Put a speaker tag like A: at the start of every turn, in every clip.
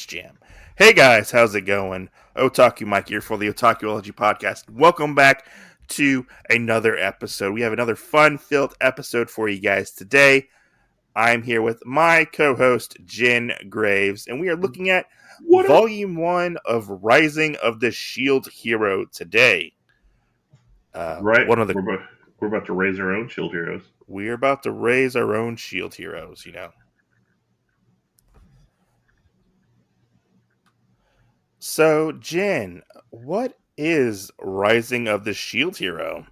A: Lunch Jam. Hey guys, how's it going? Otaku Mike here for the Otakuology podcast. Welcome back to another episode. We have another fun-filled episode for you guys today. I'm here with my co-host, Jen Graves, and we are looking at Volume 1 of Rising of the Shield Hero today.
B: Right. We're about to raise our own shield heroes.
A: We're about to raise our own shield heroes, So, Jen, what is Rising of the Shield Hero?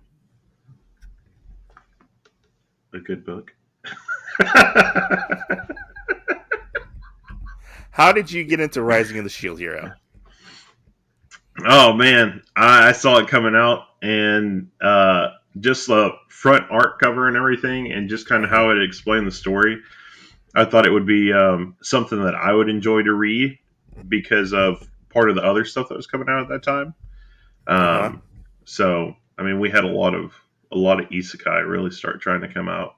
B: A good book.
A: How did you get into Rising of the Shield Hero?
B: Oh man, I saw it coming out, and just the front art cover and everything, and just kind of how it explained the story. I thought it would be something that I would enjoy to read because of part of the other stuff that was coming out at that time. So, I mean, we had a lot of isekai really start trying to come out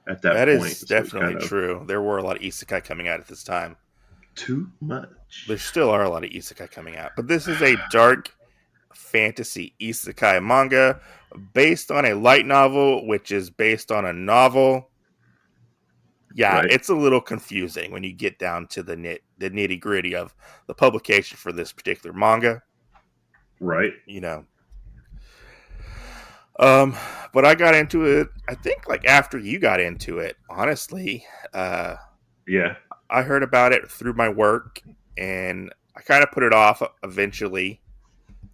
B: at that point.
A: That is definitely true. There were a lot of isekai coming out at this time.
B: Too much.
A: There still are a lot of isekai coming out, but this is a dark fantasy isekai manga based on a light novel, which is based on a novel. Yeah, right. It's a little confusing when you get down to the nitty gritty of the publication for this particular manga.
B: Right.
A: But I got into it, I think, like after you got into it, honestly.
B: Yeah.
A: I heard about it through my work, and I kind of put it off eventually,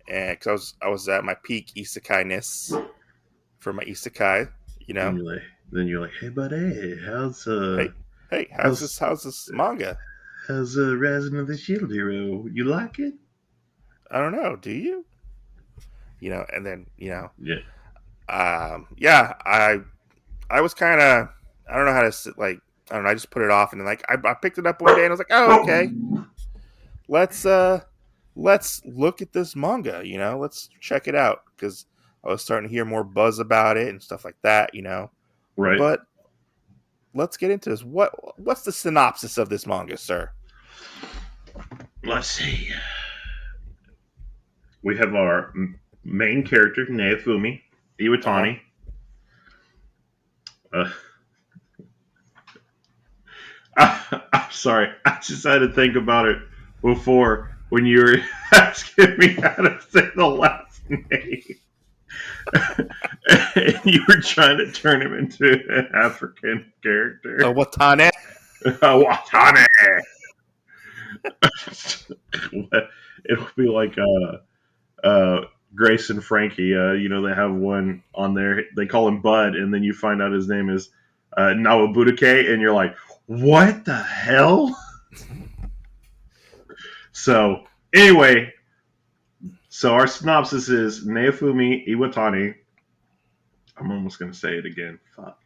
A: and because I was at my peak isekai-ness for my isekai,
B: Then you're like, hey buddy, how's
A: this manga?
B: How's Rising of the Shield Hero? You like it?
A: I don't know. Do you? And then
B: Yeah.
A: I was kind of, I don't know how to like. I don't know. I just put it off, and then I picked it up one day, and I was like, "Oh, okay. Let's look at this manga. Let's check it out," because I was starting to hear more buzz about it and stuff like that.
B: Right.
A: But let's get into this. What's the synopsis of this manga, sir?
B: Let's see. We have our main character, Naofumi Iwatani. I'm sorry. I just had to think about it before when you were asking me how to say the last name. And you were trying to turn him into an African character.
A: Watane.
B: Watane. It'll be like Grace and Frankie. They have one on there. They call him Bud, and then you find out his name is Nawabuduke, and you're like, what the hell? So, anyway, our synopsis is Naofumi Iwatani. I'm almost going to say it again. Fuck.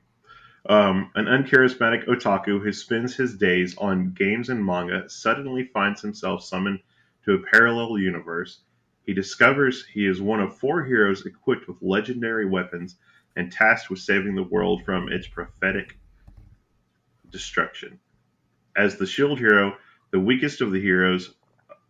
B: An uncharismatic otaku who spends his days on games and manga suddenly finds himself summoned to a parallel universe. He discovers he is one of 4 heroes equipped with legendary weapons and tasked with saving the world from its prophetic destruction. As the shield hero, the weakest of the heroes,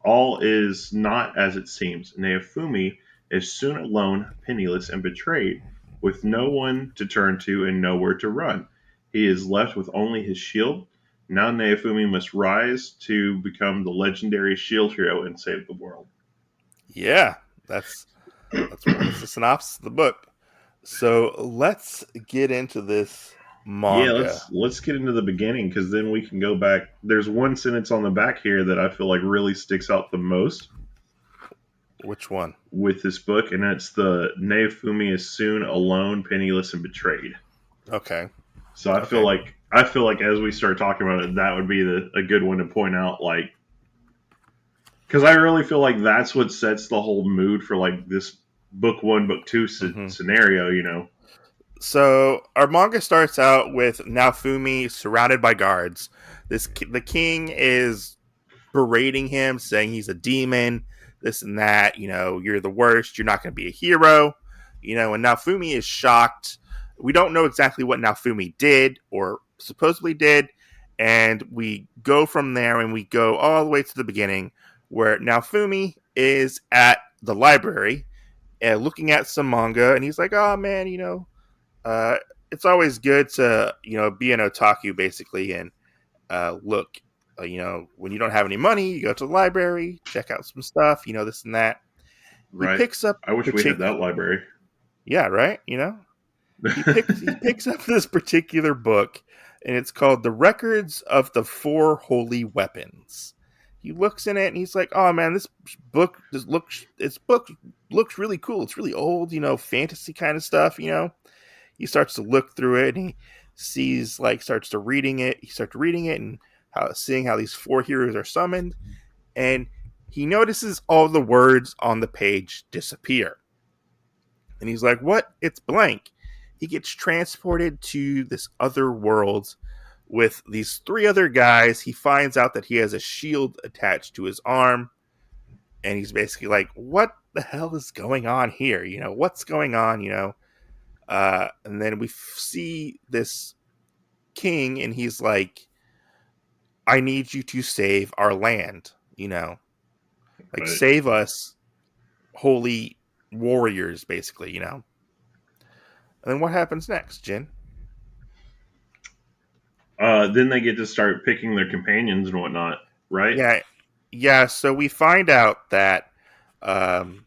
B: all is not as it seems. Naofumi is soon alone, penniless, and betrayed, with no one to turn to and nowhere to run. He is left with only his shield. Now Naofumi must rise to become the legendary shield hero and save the world.
A: Yeah, that's the synopsis of the book. So let's get into this manga.
B: Yeah, let's get into the beginning, because then we can go back. There's one sentence on the back here that I feel like really sticks out the most.
A: Which one?
B: With this book, and that's the Naofumi is soon alone, penniless, and betrayed.
A: Okay.
B: So I feel like as we start talking about it, that would be a good one to point out, like, because I really feel like that's what sets the whole mood for like this book 1, book 2 scenario,
A: So our manga starts out with Naofumi surrounded by guards. The king is berating him, saying he's a demon, this and that. You're the worst. You're not going to be a hero. And Naofumi is shocked. We don't know exactly what Naofumi did or supposedly did, and we go from there and we go all the way to the beginning where Naofumi is at the library looking at some manga, and he's like, "Oh man, uh, it's always good to be an otaku basically and look. When you don't have any money, you go to the library, check out some stuff, this and that." He
B: Right.
A: picks up
B: I wish we had that library.
A: yeah, right. He picks up this particular book, and it's called "The Records of the Four Holy Weapons." He looks in it and he's like, "Oh man, this book looks really cool. It's really old, fantasy kind of stuff." He starts to look through it and he sees starts to reading it. He starts reading it and seeing how these four heroes are summoned, and he notices all the words on the page disappear. And he's like, "What? It's blank." He gets transported to this other world with these three other guys. He finds out that he has a shield attached to his arm, and he's basically like, "What the hell is going on here? What's going on?" And then we see this king, and he's like, "I need you to save our land.
B: Right.
A: Save us, holy warriors, basically." And then what happens next, Jin?
B: Then they get to start picking their companions and whatnot, right?
A: Yeah, yeah. So we find out that um,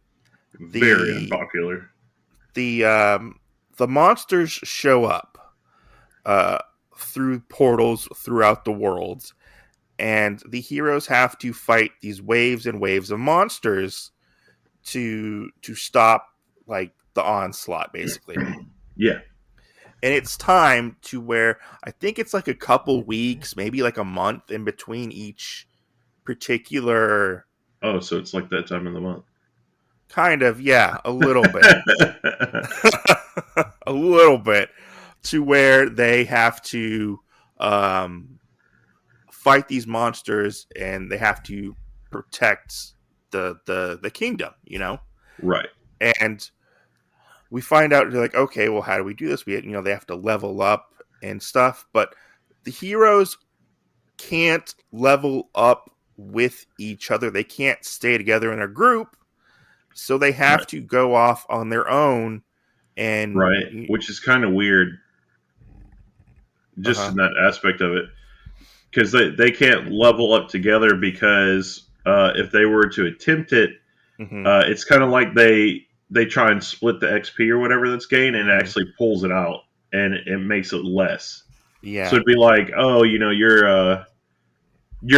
B: Very
A: the
B: unpopular.
A: the um, the monsters show up uh, through portals throughout the world, and the heroes have to fight these waves and waves of monsters to stop the onslaught, basically.
B: Yeah.
A: And it's time to where I think it's like a couple weeks, maybe like a month in between each particular.
B: Oh, so it's like that time of the month.
A: Kind of, yeah, a little bit. A little bit to where they have to um, fight these monsters and they have to protect the kingdom,
B: Right.
A: And we find out they're like, okay, well, how do we do this? They have to level up and stuff, but the heroes can't level up with each other. They can't stay together in a group, so they have
B: Right.
A: to go off on their own and
B: Right. Which is kind of weird, just
A: uh-huh.
B: in that aspect of it, because they can't level up together because if they were to attempt it,
A: Hmm.
B: it's kind of like they try and split the XP or whatever that's gained, and it
A: Hmm.
B: actually pulls it out and it makes it less. So
A: Yeah.
B: it'd be like, oh, you're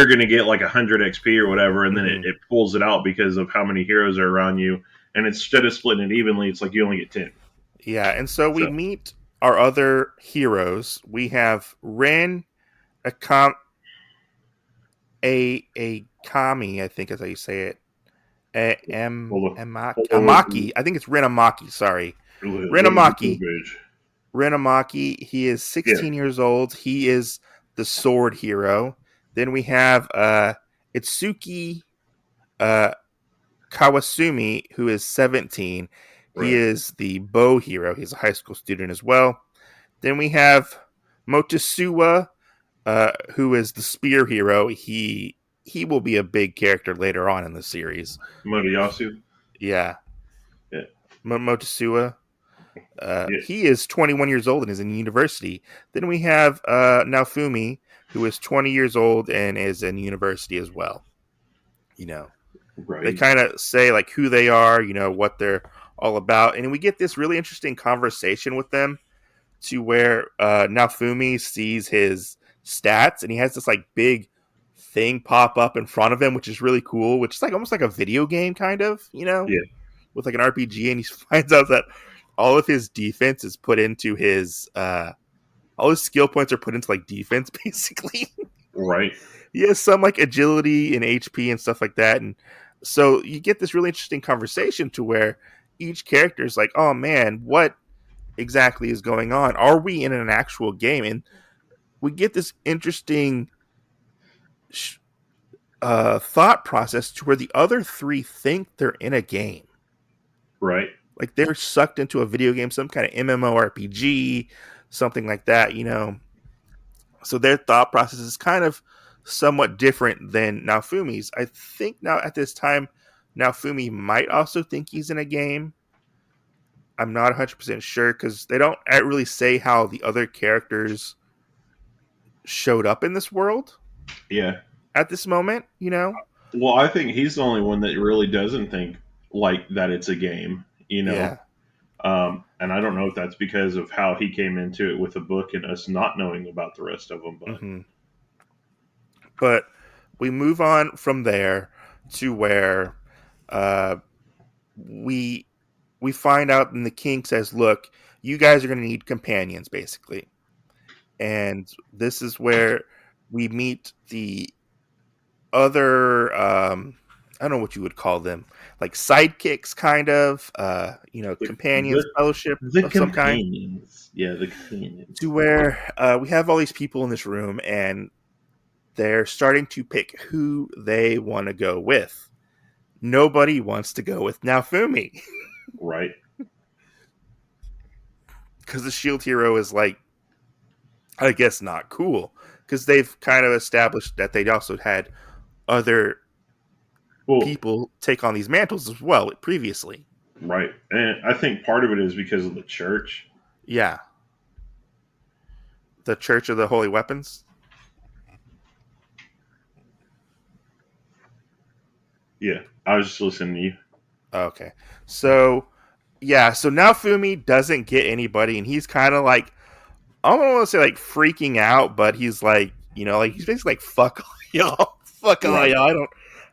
B: going to get like 100 XP or whatever, and then
A: Hmm.
B: it pulls it out because of how many heroes are around you. And instead of splitting it evenly, it's like you only get 10.
A: Yeah, and so we
B: So,
A: meet our other heroes. We have Ren, Akam, a Kami, I think is how you say it.
B: hold on.
A: Amaki. I think it's Ren Amaki. Sorry, Ren
B: Let me get to the
A: Amaki.
B: page.
A: Ren Amaki. He is
B: Yeah,
A: 16 years old. He is the sword hero. Then we have Itsuki uh, Kawasumi, who is 17. He
B: right.
A: is the bow hero. He's a high school student as well. Then we have Motosuwa, who is the spear hero. He will be a big character later on in the series.
B: Motoyasu.
A: Yeah,
B: Yeah,
A: Motosuwa.
B: yeah,
A: He is 21 years old and is in university. Then we have Naofumi, who is 20 years old and is in university as well. You know, they
B: right,
A: kind of say who they are, what they're all about, and we get this really interesting conversation with them to where Naofumi sees his stats and he has this big thing pop up in front of him, which is really cool, which is almost like a video game kind of,
B: yeah,
A: with an RPG, and he finds out that all of his defense is put into his all his skill points are put into defense basically.
B: right,
A: He has some agility and HP and stuff like that, and so you get this really interesting conversation to where each character is like, oh man, what exactly is going on? Are we in an actual game? And we get this interesting thought process to where the other three think they're in a game.
B: right,
A: They're sucked into a video game, some kind of MMORPG, something like that, So their thought process is kind of somewhat different than Naofumi's. I think now at this time, Naofumi might also think he's in a game. I'm not 100% sure because they don't really say how the other characters showed up in this world
B: Yeah.
A: at this moment, you know?
B: Well, I think he's the only one that really doesn't think like that it's a game, you know.
A: Yeah.
B: And I don't know if that's because of how he came into it with the book and us not knowing about the rest of them, but
A: hmm But we move on from there to where uh, we we find out, and the king says, "Look, you guys are going to need companions, basically." And this is where we meet the other I don't know what you would call them, like sidekicks, kind of,
B: the
A: companions,
B: the,
A: fellowship
B: the
A: of some kind,
B: companions, yeah, the companions,
A: to where we have all these people in this room, and they're starting to pick who they want to go with. Nobody wants to go with Naofumi
B: right?
A: because the shield hero is like, I guess, not cool, because they've kind of established that they also had other
B: Well,
A: people take on these mantles as well previously.
B: right, and I think part of it is because of the church.
A: Yeah, the Church of the Holy Weapons.
B: Yeah, I was just listening to you.
A: Okay, so yeah, so now Fumi doesn't get anybody, and he's kind of like, I don't want to say like freaking out, but he's like, like he's basically like, "Fuck all y'all, fuck all
B: Right,
A: y'all.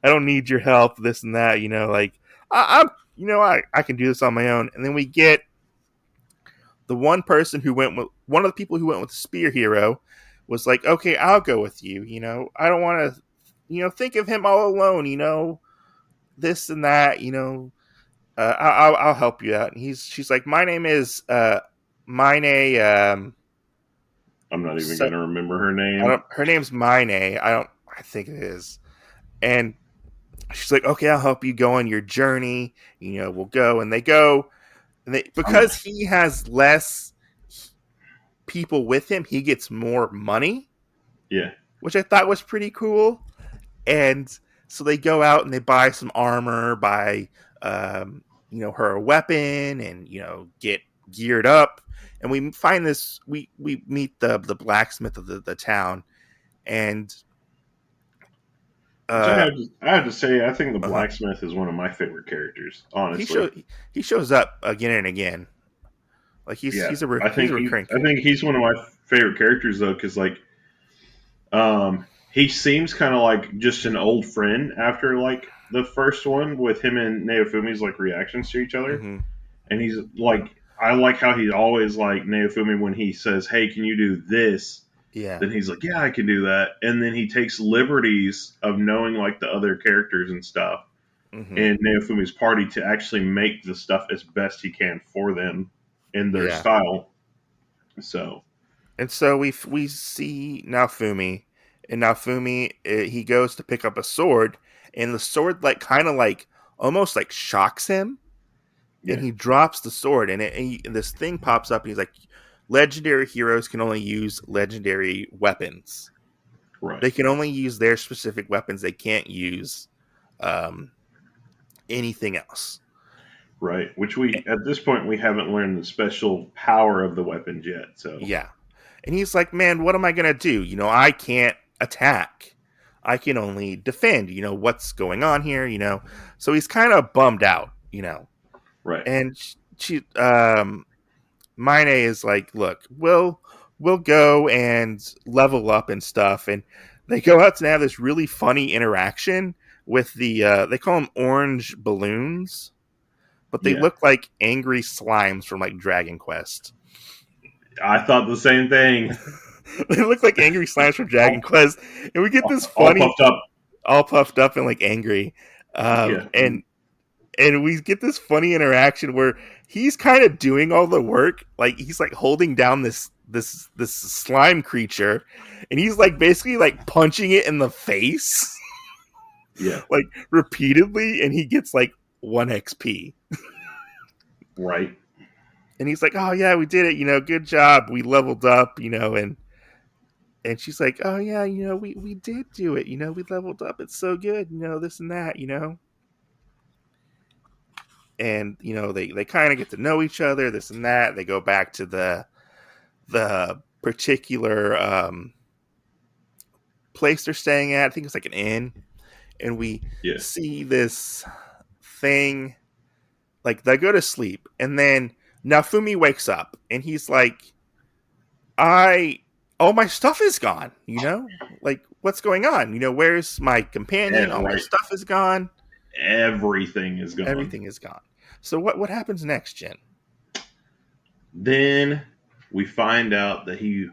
A: I don't need your help. This and that. Like I'm, I can do this on my own." And then we get the one of the people who went with the spear hero was like, "Okay, I'll go with you. I don't want to, think of him all alone. This and that. I'll help you out." And she's like, "My name is Mine.
B: I'm not even
A: So,
B: gonna remember her name.
A: her name's Mine. I think it is." And she's like, "Okay, I'll help you go on your journey. We'll go." And they go, and
B: I'm
A: because he has less people with him, he gets more money,
B: yeah,
A: which I thought was pretty cool. And so they go out and they buy some armor, buy her a weapon, and get geared up. And we find this. We meet the blacksmith of the town, and
B: which
A: uh,
B: I have to say, I think the
A: uh
B: blacksmith is one of my favorite characters.
A: he
B: Honestly,
A: show he shows up again and again. Like
B: yeah,
A: he's a recurring
B: I think
A: character.
B: he's one of my favorite characters though, because like he seems kind of like just an old friend after like the first one with him and Naofumi's like reactions to each other,
A: hmm
B: and he's like, I like how he's always like Naofumi when he says, "Hey, can you do this?"
A: Yeah.
B: Then he's like, "Yeah, I can do that," and then he takes liberties of knowing like the other characters and stuff
A: hmm
B: in Naofumi's party to actually make the stuff as best he can for them in their
A: Yeah.
B: style. So
A: And so we see Naofumi, and Naofumi, he goes to pick up a sword, and the sword like kind of like almost like shocks him, and
B: yeah,
A: he drops the sword, and this thing pops up, and he's like, "Legendary heroes can only use legendary weapons.
B: right,
A: They can only use their specific weapons. They can't use um, anything else."
B: right. Which we at this point we haven't learned the special power of the weapons yet. So
A: Yeah. And he's like, "Man, what am I going to do? I can't attack. I can only defend. What's going on here, So he's kind of bummed out,
B: right,
A: And Mine is like, "Look, we'll go and level up and stuff." And they go out to have this really funny interaction with they call them orange balloons, but they
B: yeah.
A: look like angry slimes from like Dragon Quest.
B: I thought the same thing.
A: They look like angry slimes from Dragon
B: All,
A: Quest, and we get this
B: all
A: funny,
B: puffed up.
A: all puffed up and like angry,
B: Yeah,
A: and we get this funny interaction where he's kind of doing all the work, like he's like holding down this slime creature, and he's like basically like punching it in the face,
B: yeah,
A: like repeatedly, and he gets like 1 XP.
B: right.
A: And he's like, "Oh yeah, we did it, good job, we leveled up," and And she's like, "Oh yeah, we did do it. We leveled up. It's so good. This and that. And they kind of get to know each other. This and that. They go back to the particular place they're staying at. I think it's like an inn, and we
B: Yeah.
A: see this thing. Like they go to sleep, and then Nafumi wakes up, and he's like, "I all my stuff is gone. Like what's going on? Where's my companion? All my
B: Right.
A: stuff is gone.
B: Everything is gone.
A: Everything is gone." So what happens next, Jen?
B: Then we find out that he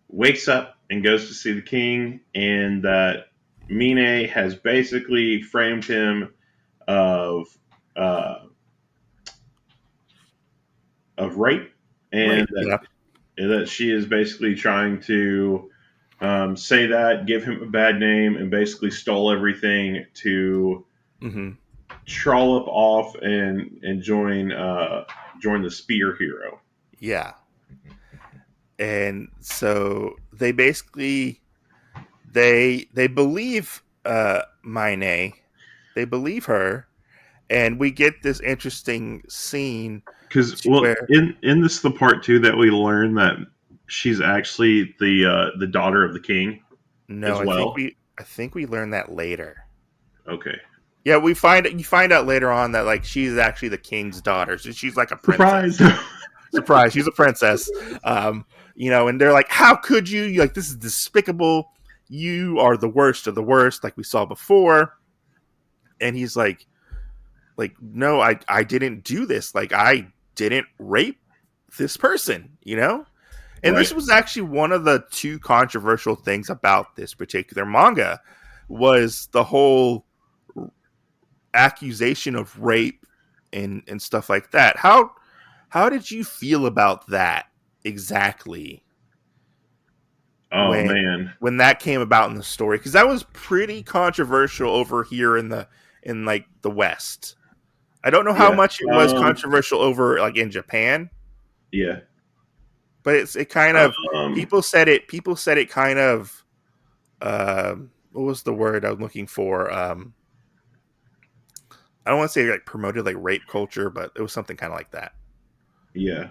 B: wakes up and goes to see the king, and that Mine has basically framed him of uh, of rape, and
A: Right. Yeah.
B: that she is basically trying to say that, give him a bad name, and basically stole everything to
A: Hmm.
B: trollop off and join the spear hero.
A: Yeah. And so they basically they believe Mine. They believe her, and we get this interesting scene
B: Because
A: to
B: well,
A: where
B: in this the part too that we learn that she's actually the daughter of the king
A: no,
B: as well.
A: I think we learn that later.
B: Okay,
A: Yeah, you find out later on that like she's actually the king's daughter. So she's like a
B: surprise!
A: princess. Surprise, she's a princess. And they're like, "How could you? Like, this is despicable. You are the worst of the worst, like we saw before." And he's like, "No, I didn't do this. Like, I didn't rape this person." And
B: Right.
A: this was actually one of the two controversial things about this particular manga was the whole accusation of rape and stuff like that. How did you feel about that exactly
B: Oh
A: when
B: man.
A: when that came about in the story? Because that was pretty controversial over here in like the West. I don't know how
B: Yeah.
A: much it was controversial over like in Japan,
B: Yeah.
A: but it kind of
B: Um.
A: people said it kind of what was the word I was looking for? I don't want to say like promoted like rape culture, but it was something kind of like that.
B: Yeah.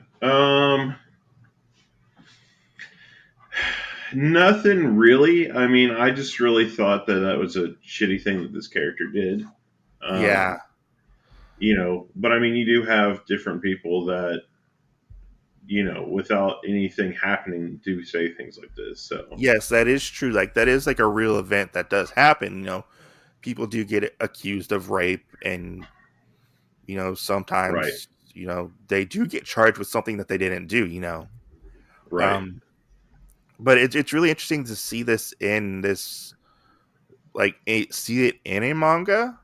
B: Nothing really. I mean, I just really thought that that was a shitty thing that this character did.
A: Yeah.
B: Um, but I mean, you do have different people that, without anything happening, do say things like this. So,
A: Yes, that is true. Like that is like a real event that does happen. People do get accused of rape, and
B: right,
A: sometimes they do get charged with something that they didn't do.
B: right,
A: Um, but it's really interesting to see this in this see it in a manga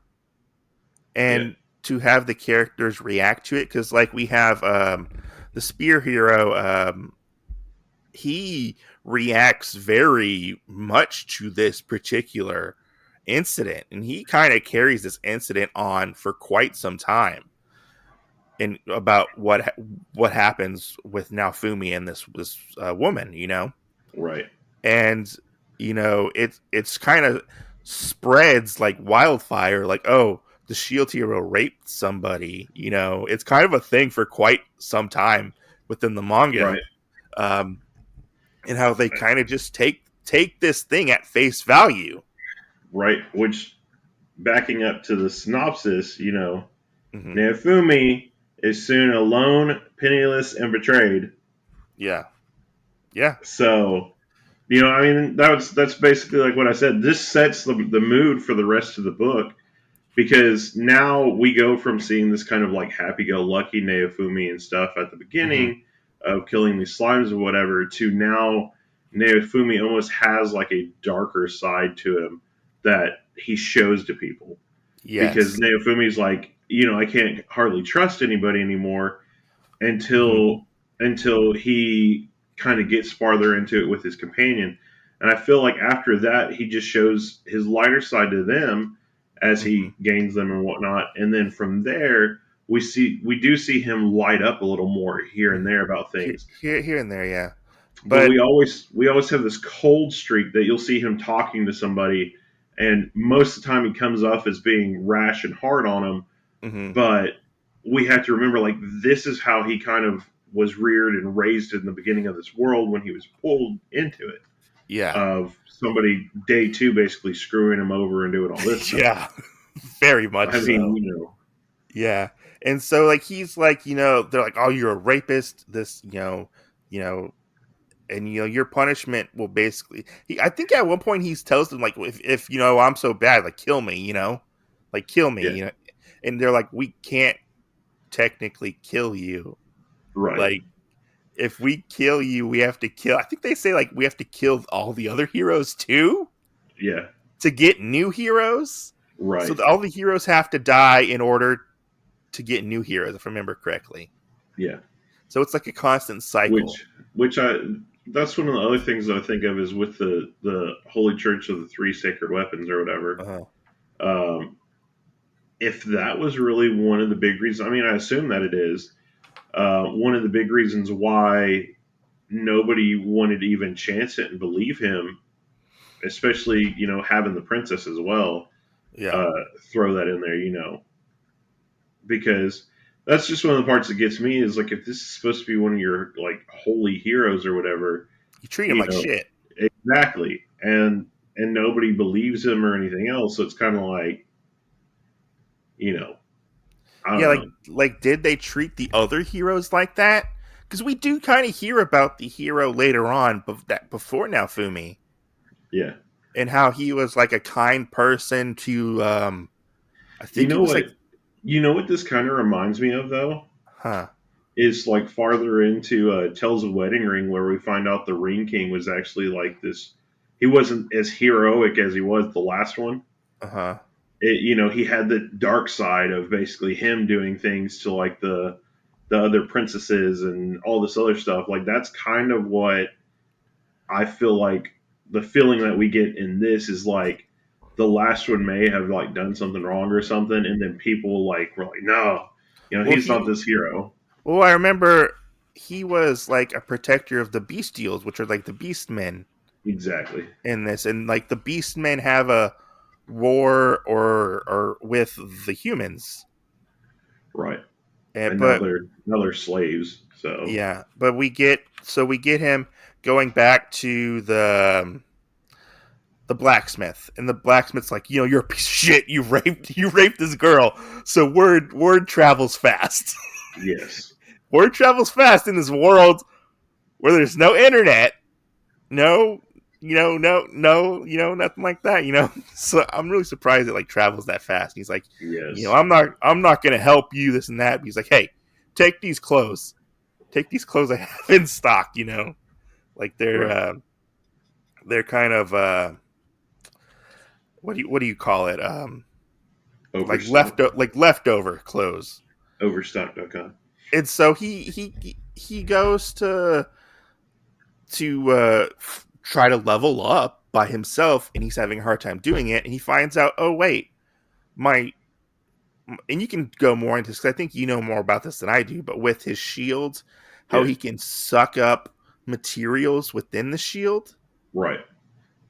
B: yeah,
A: and to have the characters react to it because like we have the spear hero he reacts very much to this particular incident and he kind of carries this incident on for quite some time and about what happens with Naofumi and this woman.
B: right,
A: And it's kind of spreads like wildfire like, oh, the shield hero raped somebody. It's kind of a thing for quite some time within the manga.
B: right,
A: um and how they kind of just take this thing at face value.
B: right. Which, backing up to the synopsis,
A: Hmm.
B: Naofumi is soon alone, penniless, and betrayed.
A: Yeah. Yeah.
B: So, I mean, that's basically like what I said. This sets the mood for the rest of the book because now we go from seeing this kind of like happy-go-lucky Naofumi and stuff at the
A: Hmm.
B: beginning of killing these slimes or whatever to now Naofumi almost has like a darker side to him that he shows to people because
A: Yes.
B: Naofumi's like, I can't hardly trust anybody anymore
A: Hmm.
B: until he kind of gets farther into it with his companion. And I feel like after that, he just shows his lighter side to them as
A: Hmm.
B: he gains them and whatnot. And then from there, we do see him light up a little more here and there about things.
A: Here and there, yeah.
B: but
A: But
B: we always have this cold streak that you'll see him talking to somebody, and most of the time he comes off as being rash and hard on them.
A: mhm,
B: But we have to remember, like, this is how he kind of was reared and raised in the beginning of this world when he was pulled into it.
A: yeah,
B: Of somebody day two basically screwing him over and doing all this stuff.
A: yeah, very much
B: I mean,
A: so. Yeah, and so like he's like they're like, oh, you're a rapist. This you know, and your punishment will basically. I think at one point he tells them like, if I'm so bad, like kill me, like kill me,
B: yeah,
A: and they're like, we can't technically kill you,
B: right,
A: like. If we kill you, we have to kill. I think they say like we have to kill all the other heroes too
B: yeah,
A: to get new heroes. So
B: right,
A: all the heroes have to die in order to get new heroes, if I remember correctly.
B: yeah.
A: So it's like a constant cycle.
B: Which I that's one of the other things that I think of is with the Holy Church of the Three Sacred Weapons or whatever.
A: Uh-huh.
B: Um, if that was really one of the big reasons, I mean, I assume that it is one of the big reasons why nobody wanted to even chance it and believe him, especially having the princess as well.
A: Yeah.
B: Uh, throw that in there, because that's just one of the parts that gets me is like if this is supposed to be one of your like holy heroes or whatever,
A: You treat him
B: you
A: like
B: know,
A: shit.
B: exactly, and nobody believes him or anything else, so it's kind of like you know, I
A: Yeah,
B: don't know,
A: like did they treat the other heroes like that? Because we do kind of hear about the hero later on, but that before Naofumi,
B: yeah,
A: and how he was like a kind person to I
B: you
A: think he
B: know
A: was
B: what,
A: like,
B: this kind of reminds me of though
A: huh,
B: is like farther into Tales of Wedding Ring, where we find out the Ring King was actually like this. He wasn't as heroic as he was the last one.
A: uh-huh.
B: He had the dark side of basically him doing things to like the other princesses and all this other stuff. Like that's kind of what I feel like the feeling that we get in this is like the last one may have like done something wrong or something, and then people like were like, no,
A: Well
B: he's not
A: he
B: this hero.
A: well I remember he was like a protector of the bestials, which are like the beast men
B: Exactly.
A: in this, and like the beast men have a war or with the humans.
B: Right.
A: And,
B: And
A: but
B: now they're slaves. So
A: yeah, but we get him going back to the blacksmith, and the blacksmith's like, you're a piece of shit. You raped this girl. So word travels fast.
B: yes.
A: Word travels fast in this world where there's no internet, no, nothing like that. So I'm really surprised it like travels that fast. And he's like,
B: Yes.
A: I'm not gonna help you, this and that. But he's like, hey, take these clothes. Take these clothes I have in stock. Like
B: Right.
A: they're kind of what do you call it?
B: Overstock.
A: Like leftover clothes.
B: Overstock.com.
A: And so he goes to try to level up by himself, and he's having a hard time doing it. And he finds out, oh wait, my and you can go more into this because I think you know more about this than I do. But with his shield, how
B: Yeah.
A: he can suck up materials within the shield
B: Right.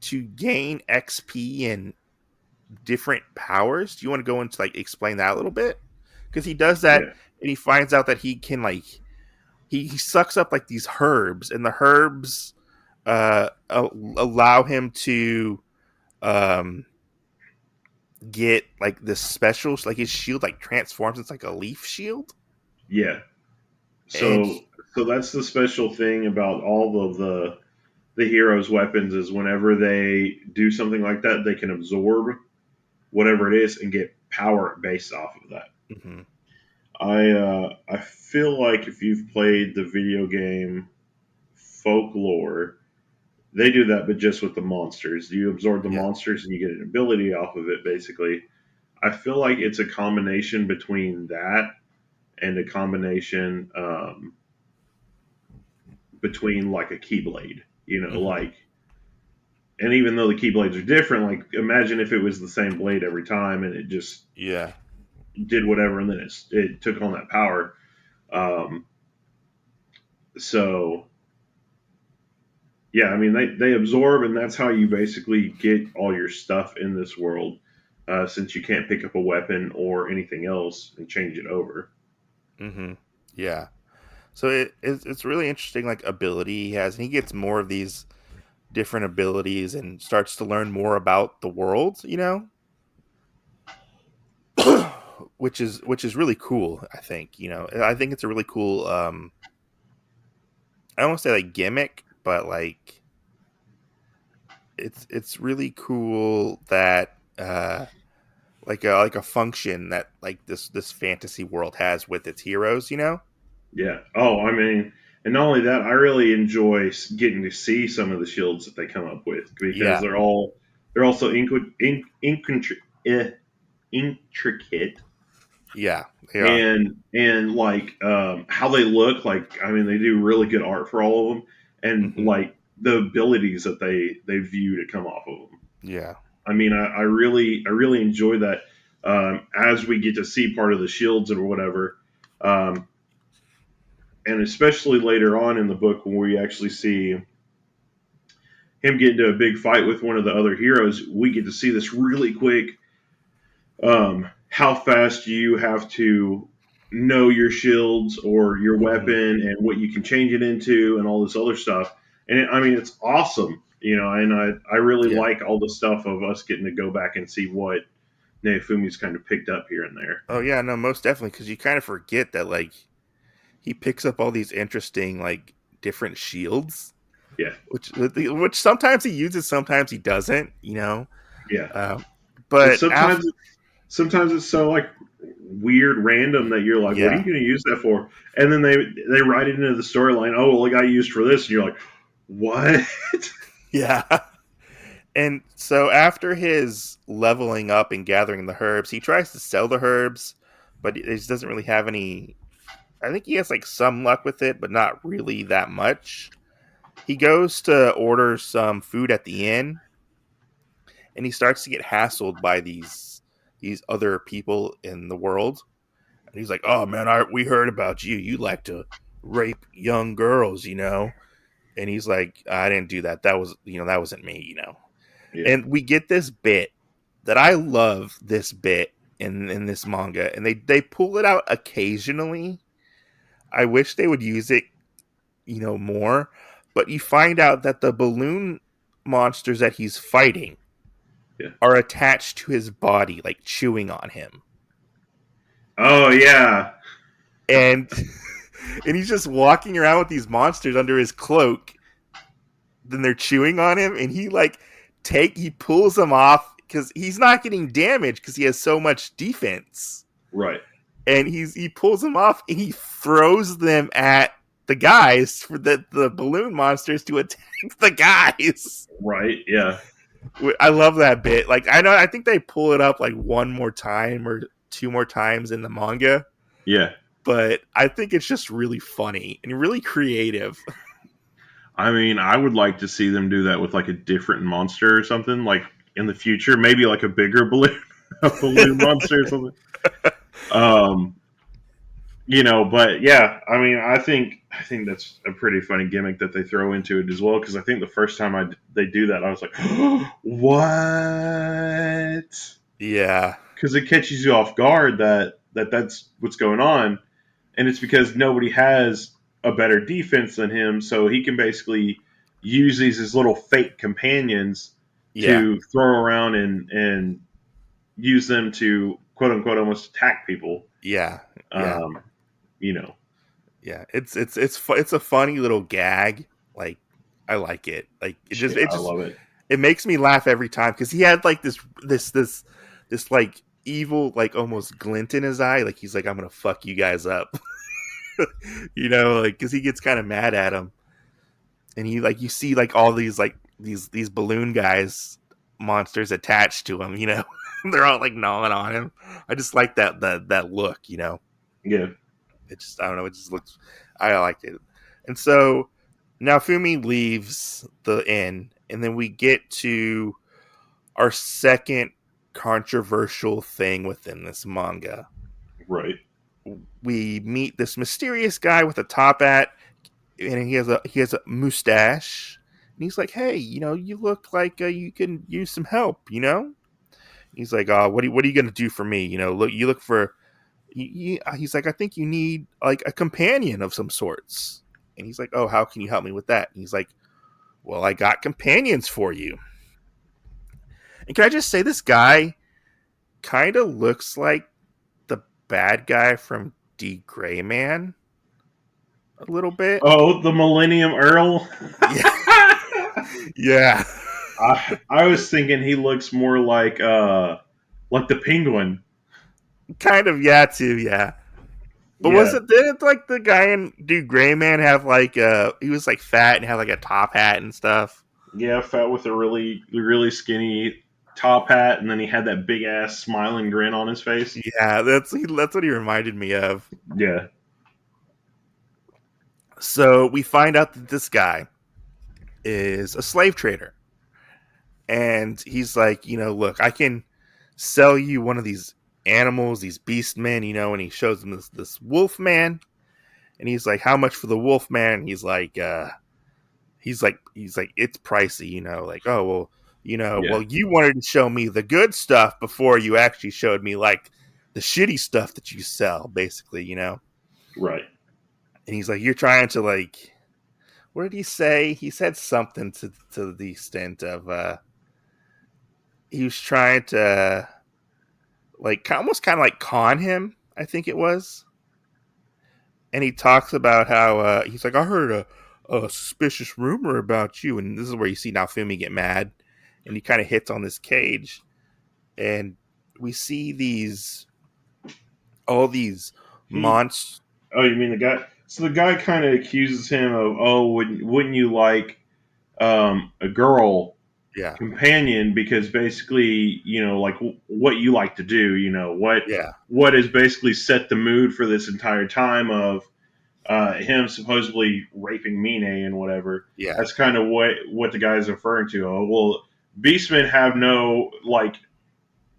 A: to gain XP and different powers. Do you want to go into like explain that a little bit? Because he does that,
B: Yeah.
A: and he finds out that he can like he sucks up like these herbs, and the herbs allow him to um get like this special, like his shield like transforms into like a leaf shield,
B: Yeah.
A: and
B: So that's the special thing about all of the heroes' weapons is whenever they do something like that, they can absorb whatever it is and get power based off of that.
A: mhm,
B: I feel like if you've played the video game Folklore, they do that, but just with the monsters. You absorb the
A: yeah,
B: monsters and you get an ability off of it, basically. I feel like it's a combination between that and a combination between like a keyblade.
A: mhm,
B: And even though the keyblades are different, like imagine if it was the same blade every time and it just
A: yeah,
B: did whatever, and then it took on that power. Um, so yeah, I mean they absorb, and that's how you basically get all your stuff in this world, since you can't pick up a weapon or anything else and change it over.
A: Mm-hmm. Yeah. So it's really interesting, like ability he has, and he gets more of these different abilities and starts to learn more about the world. Which is really cool. I think I think it's a really cool. I don't want to say like gimmick, but like it's really cool that like a function that like this fantasy world has with its heroes.
B: Yeah. Oh, I mean, and not only that, I really enjoy getting to see some of the shields that they come up with because
A: Yeah.
B: they're also intricate
A: Yeah, they are.
B: and like how they look. Like I mean, they do really good art for all of them, and
A: Hmm.
B: like the abilities that they view to come off of them.
A: Yeah.
B: I mean, I really enjoy that, as we get to see part of the shields or whatever. Um, and especially later on in the book when we actually see him get into a big fight with one of the other heroes, we get to see this really quick, how fast you have to know your shields or your
A: Hmm.
B: weapon and what you can change it into and all this other stuff. And I mean, it's awesome, and I really
A: Yeah.
B: like all the stuff of us getting to go back and see what Neofumi's kind of picked up here and there.
A: Oh yeah, no, most definitely, because you kind of forget that like he picks up all these interesting like different shields,
B: Yeah,
A: which sometimes he uses, sometimes he doesn't.
B: yeah.
A: Um,
B: And
A: but after,
B: sometimes it's so like weird, random that you're like, what are you
A: yeah,
B: going to use that for? And then they write it into the storyline. Oh, well, it got used for this, and you're like, what?
A: yeah. And so after his leveling up and gathering the herbs, he tries to sell the herbs, but he just doesn't really have any. I think he has like some luck with it, but not really that much. He goes to order some food at the inn, and he starts to get hassled by these other people in the world. And he's like, "Oh man, we heard about you. You like to rape young girls." And he's like, "I didn't do that. That wasn't me."
B: Yeah,
A: And we get this bit that I love, this bit in this manga, and they pull it out occasionally. I wish they would use it, more. But you find out that the balloon monsters that he's fighting
B: yeah.
A: are attached to his body, like chewing on him.
B: Oh yeah,
A: And and he's just walking around with these monsters under his cloak. Then they're chewing on him, and he pulls them off because he's not getting damaged because he has so much defense.
B: right,
A: And he pulls them off and he throws them at the guys for the balloon monsters to attack the guys.
B: right. Yeah,
A: I love that bit. Like I think they pull it up like one more time or two more times in the manga,
B: yeah.
A: but I think it's just really funny and really creative.
B: I mean, I would like to see them do that with like a different monster or something, like in the future, maybe like a bigger balloon, a balloon monster or something. Um, but yeah, I mean, I think that's a pretty funny gimmick that they throw into it as well. Because I think the first time they do that, I was like, what?
A: Yeah,
B: Because it catches you off guard that's what's going on, and it's because nobody has a better defense than him, so he can basically use these as little fake companions
A: yeah,
B: to throw around and use them to quote unquote almost attack people.
A: yeah, yeah,
B: Um, you know,
A: yeah. It's a funny little gag. Like I like it. Like it just
B: shit,
A: it
B: I
A: just
B: love it.
A: it makes me laugh every time because he had like this like evil like almost glint in his eye. Like he's like, I'm gonna fuck you guys up. Like because he gets kind of mad at him, and he like you see like all these like these balloon guys monsters attached to him. They're all like gnawing on him. I just like that look.
B: Yeah,
A: It just I don't know. It just looks. I like it. And so now Fumi leaves the inn, and then we get to our second controversial thing within this manga.
B: right.
A: We meet this mysterious guy with a top hat, and he has a mustache, And he's like, "Hey, you look like you can use some help, you know?" He's like, "Oh, what are you gonna do for me? Look, you look for." He's like, "I think you need like a companion of some sorts." And he's like, "Oh, how can you help me with that?" And he's like, "Well, I got companions for you." And can I just say, this guy kind of looks like the bad guy from D. Gray Man a little bit.
B: Oh, the Millennium Earl.
A: Yeah, yeah,
B: I was thinking he looks more like the Penguin.
A: kind of, yeah, too, yeah. But
B: Yeah,
A: didn't like the guy in Do Gray Man have like he was like fat and had like a top hat and stuff?
B: yeah, fat with a really skinny top hat, and then he had that big ass smiling grin on his face.
A: Yeah, that's what he reminded me of.
B: Yeah,
A: So we find out that this guy is a slave trader, and he's like, look, I can sell you one of these animals, these beast men, and he shows him this wolf man, and he's like, how much for the wolf man? And he's like, it's pricey, like, oh well,
B: yeah,
A: well, you wanted to show me the good stuff before you actually showed me like the shitty stuff that you sell, basically.
B: right.
A: And he's like, you're trying to like, what did he say? He said something to the extent of he was trying to like almost kind of like con him, I think it was. And he talks about how he's like, I heard a suspicious rumor about you, and this is where you see Naofumi get mad, and he kind of hits on this cage, and we see all these
B: He.
A: monsters.
B: Oh, you mean the guy? So the guy kind of accuses him of, oh, wouldn't you like a girl
A: Yeah,
B: companion, because basically, like what you like to do,
A: yeah,
B: what has basically set the mood for this entire time of him supposedly raping Mine and whatever.
A: yeah,
B: That's kind of what the guy's referring to. Oh, well, beastmen have no, like,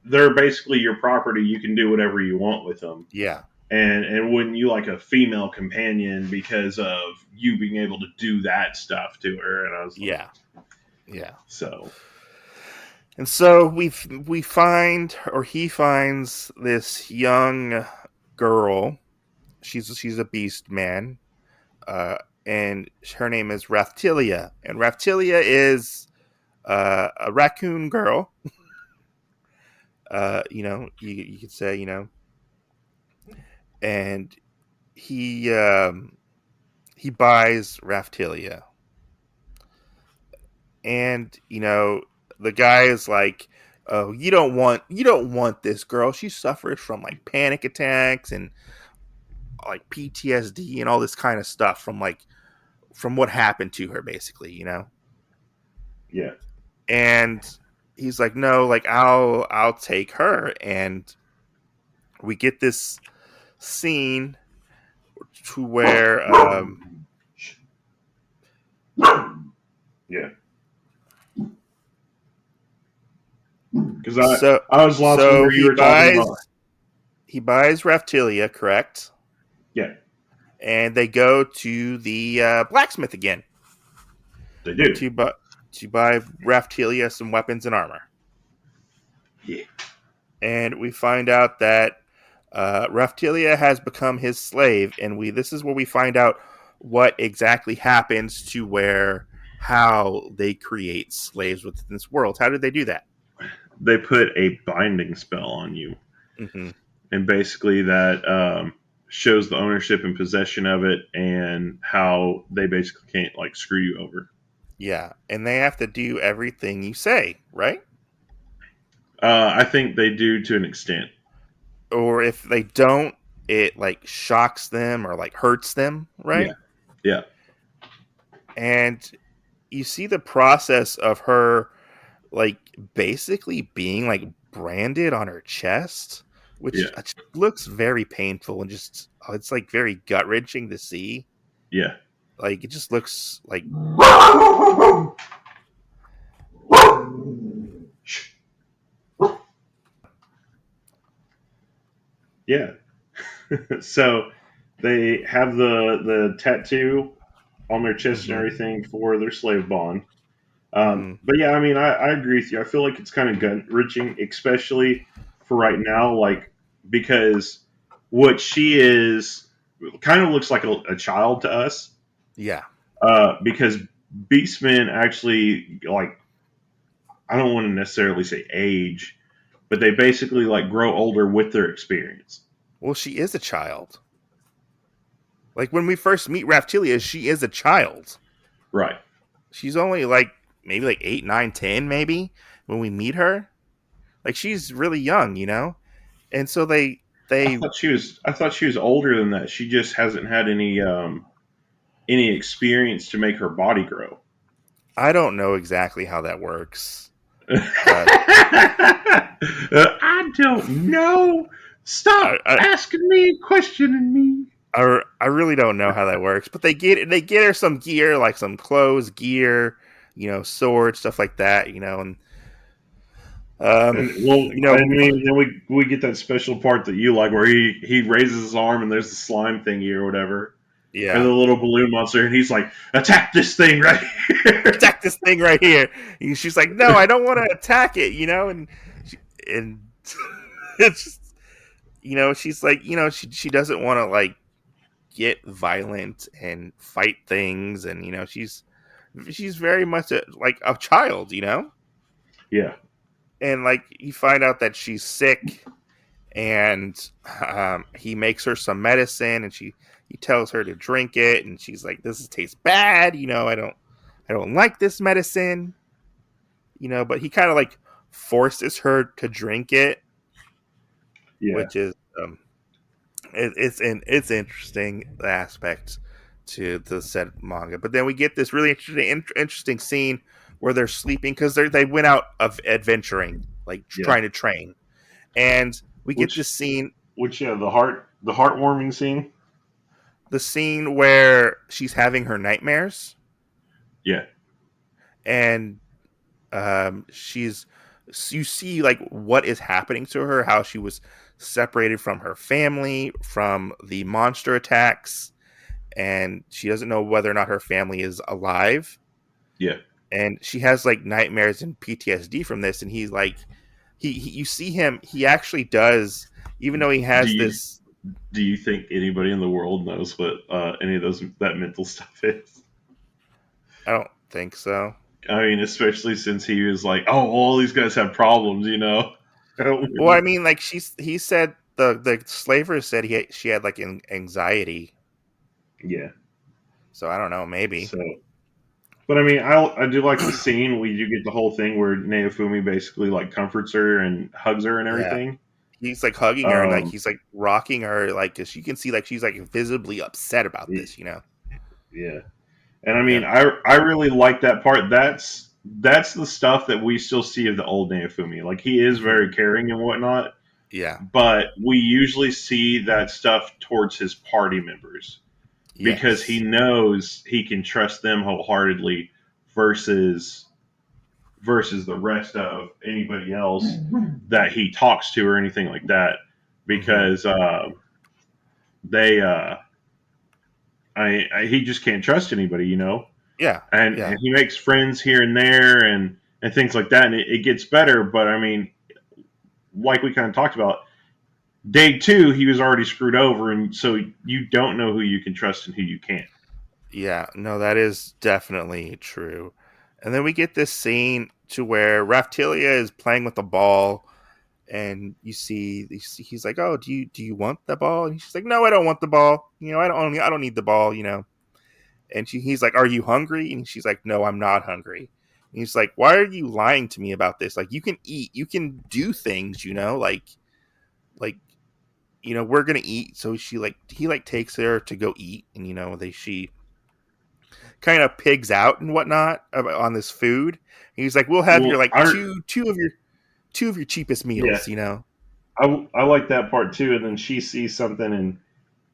B: they're basically your property. You can do whatever you want with them.
A: yeah,
B: And wouldn't you like a female companion because of you being able to do that stuff to her? And I was like,
A: yeah, yeah.
B: so
A: And so we find, or he finds, this young girl. She's a beast man, uh, and her name is Raphtilia, and Raphtilia is a raccoon girl. You could say, and he buys Raphtilia, and the guy is like, oh, you don't want this girl. She suffers from like panic attacks and like PTSD and all this kind of stuff from what happened to her, basically.
B: yeah,
A: And he's like, no, like I'll take her. And we get this scene to where
B: yeah. Because
A: so
B: I was lost
A: so
B: whenever you
A: he
B: were talking
A: buys
B: about.
A: he buys Raphtilia, correct?
B: Yeah,
A: And they go to the blacksmith again
B: they do.
A: to buy Raphtilia some weapons and armor.
B: Yeah,
A: And we find out that Raphtilia has become his slave, and this is where we find out what exactly happens to where how they create slaves within this world. How did they do that?
B: they put a binding spell on you,
A: Hmm.
B: and basically that shows the ownership and possession of it, and how they basically can't like screw you over.
A: Yeah, and they have to do everything you say, right?
B: I think they do to an extent.
A: Or if they don't, it like shocks them or like hurts them,
B: Yeah,
A: right?
B: yeah,
A: And you see the process of her like basically being like branded on her chest, which
B: yeah,
A: looks very painful and just it's like very gut wrenching to see.
B: yeah,
A: Like it just looks like
B: yeah. So they have the tattoo on their chest and
A: mhm,
B: everything for their slave bond.
A: Mm-hmm.
B: But yeah, I mean, I agree with you. I feel like it's kind of gut wrenching, especially for right now, like because what she is kind of looks like a child to us.
A: Yeah.
B: Because Beastmen actually like I don't want to necessarily say age, but they basically like grow older with their experience.
A: Well, she is a child. Like when we first meet Raftelia, she is a child.
B: Right.
A: She's only like maybe like 8, 9, 10, maybe when we meet her. Like she's really young, you know? And so they
B: I thought she was older than that. She just hasn't had any experience to make her body grow.
A: I don't know exactly how that works, but
B: I don't know.
A: I,
B: Stop
A: I
B: asking me, questioning me.
A: I really don't know how that works. But they get her some gear, like some clothes, gear, sword, stuff like that, and um,
B: And well,
A: you
B: I
A: know,
B: mean, then we get that special part that you like, where he raises his arm and there's the slime thingy or whatever, and
A: yeah,
B: the little balloon monster, and he's like, "Attack this thing right here!"
A: attack this thing right here. And she's like, no, I don't want to attack it, and it's just, she's like, she doesn't want to like get violent and fight things, and she's very much like a child,
B: Yeah,
A: and like you find out that she's sick, and he makes her some medicine, and he tells her to drink it, and she's like, this tastes bad, I don't like this medicine, but he kind of like forces her to drink it,
B: yeah,
A: which is it's interesting aspect to the said manga. But then we get this really interesting scene where they're sleeping because they went out of adventuring, like
B: yeah.
A: trying to train, and we get
B: Which
A: this scene,
B: yeah, the heartwarming scene.
A: the scene where she's having her nightmares,
B: Yeah,
A: and she's you see like what is happening to her, how she was separated from her family from the monster attacks, and she doesn't know whether or not her family is alive,
B: yeah.
A: and she has like nightmares and PTSD from this, and he's like you see him, he actually does, even though he
B: Do
A: has
B: you
A: this.
B: think anybody in the world knows what any of those that mental stuff is?
A: I don't think so.
B: I mean, especially since he was like, "Oh, all these guys have problems," you know.
A: Well, I mean, like he said, the slaver said she had like anxiety,
B: Yeah.
A: so I don't know, maybe.
B: So, but I mean, I do like the scene. We do get the whole thing where Naofumi basically like comforts her and hugs her and
A: Yeah,
B: everything.
A: he's like hugging her, and like
B: Um,
A: he's like rocking her, like because you can see like she's like visibly upset about
B: y-
A: this.
B: yeah. And I mean,
A: Yeah,
B: I really like that part. That's the stuff that we still see of the old Naofumi. Like he is
A: hmm,
B: very caring and whatnot,
A: yeah,
B: but we usually see that stuff towards his party members because he
A: yes,
B: knows he can trust them wholeheartedly versus the rest of anybody else that he talks to or anything like that
A: hmm,
B: because they he just can't trust anybody, you know.
A: yeah,
B: And
A: yeah,
B: he makes friends here and there and things like that, and it gets better. But I mean, like we kind of talked about, day two he was already screwed over, and so you don't know who you can trust and who you can't.
A: yeah. No, that is definitely true. And then we get this scene to where Raftelia is playing with the ball, and he's like, "Oh, do you want the ball?" And she's like, "No, I don't want the ball. I don't need the ball. And he's like, "Are you hungry?" And she's like, "No, I'm not hungry." And he's like, "Why are you lying to me about this? Like, you can eat, you can do things, like we're gonna eat." So he like takes her to go eat, and she kind of pigs out and whatnot on this food. And he's like, "We'll have your
B: Well,
A: like two of your cheapest
B: yeah,
A: meals."
B: I like that part too. And then she sees something and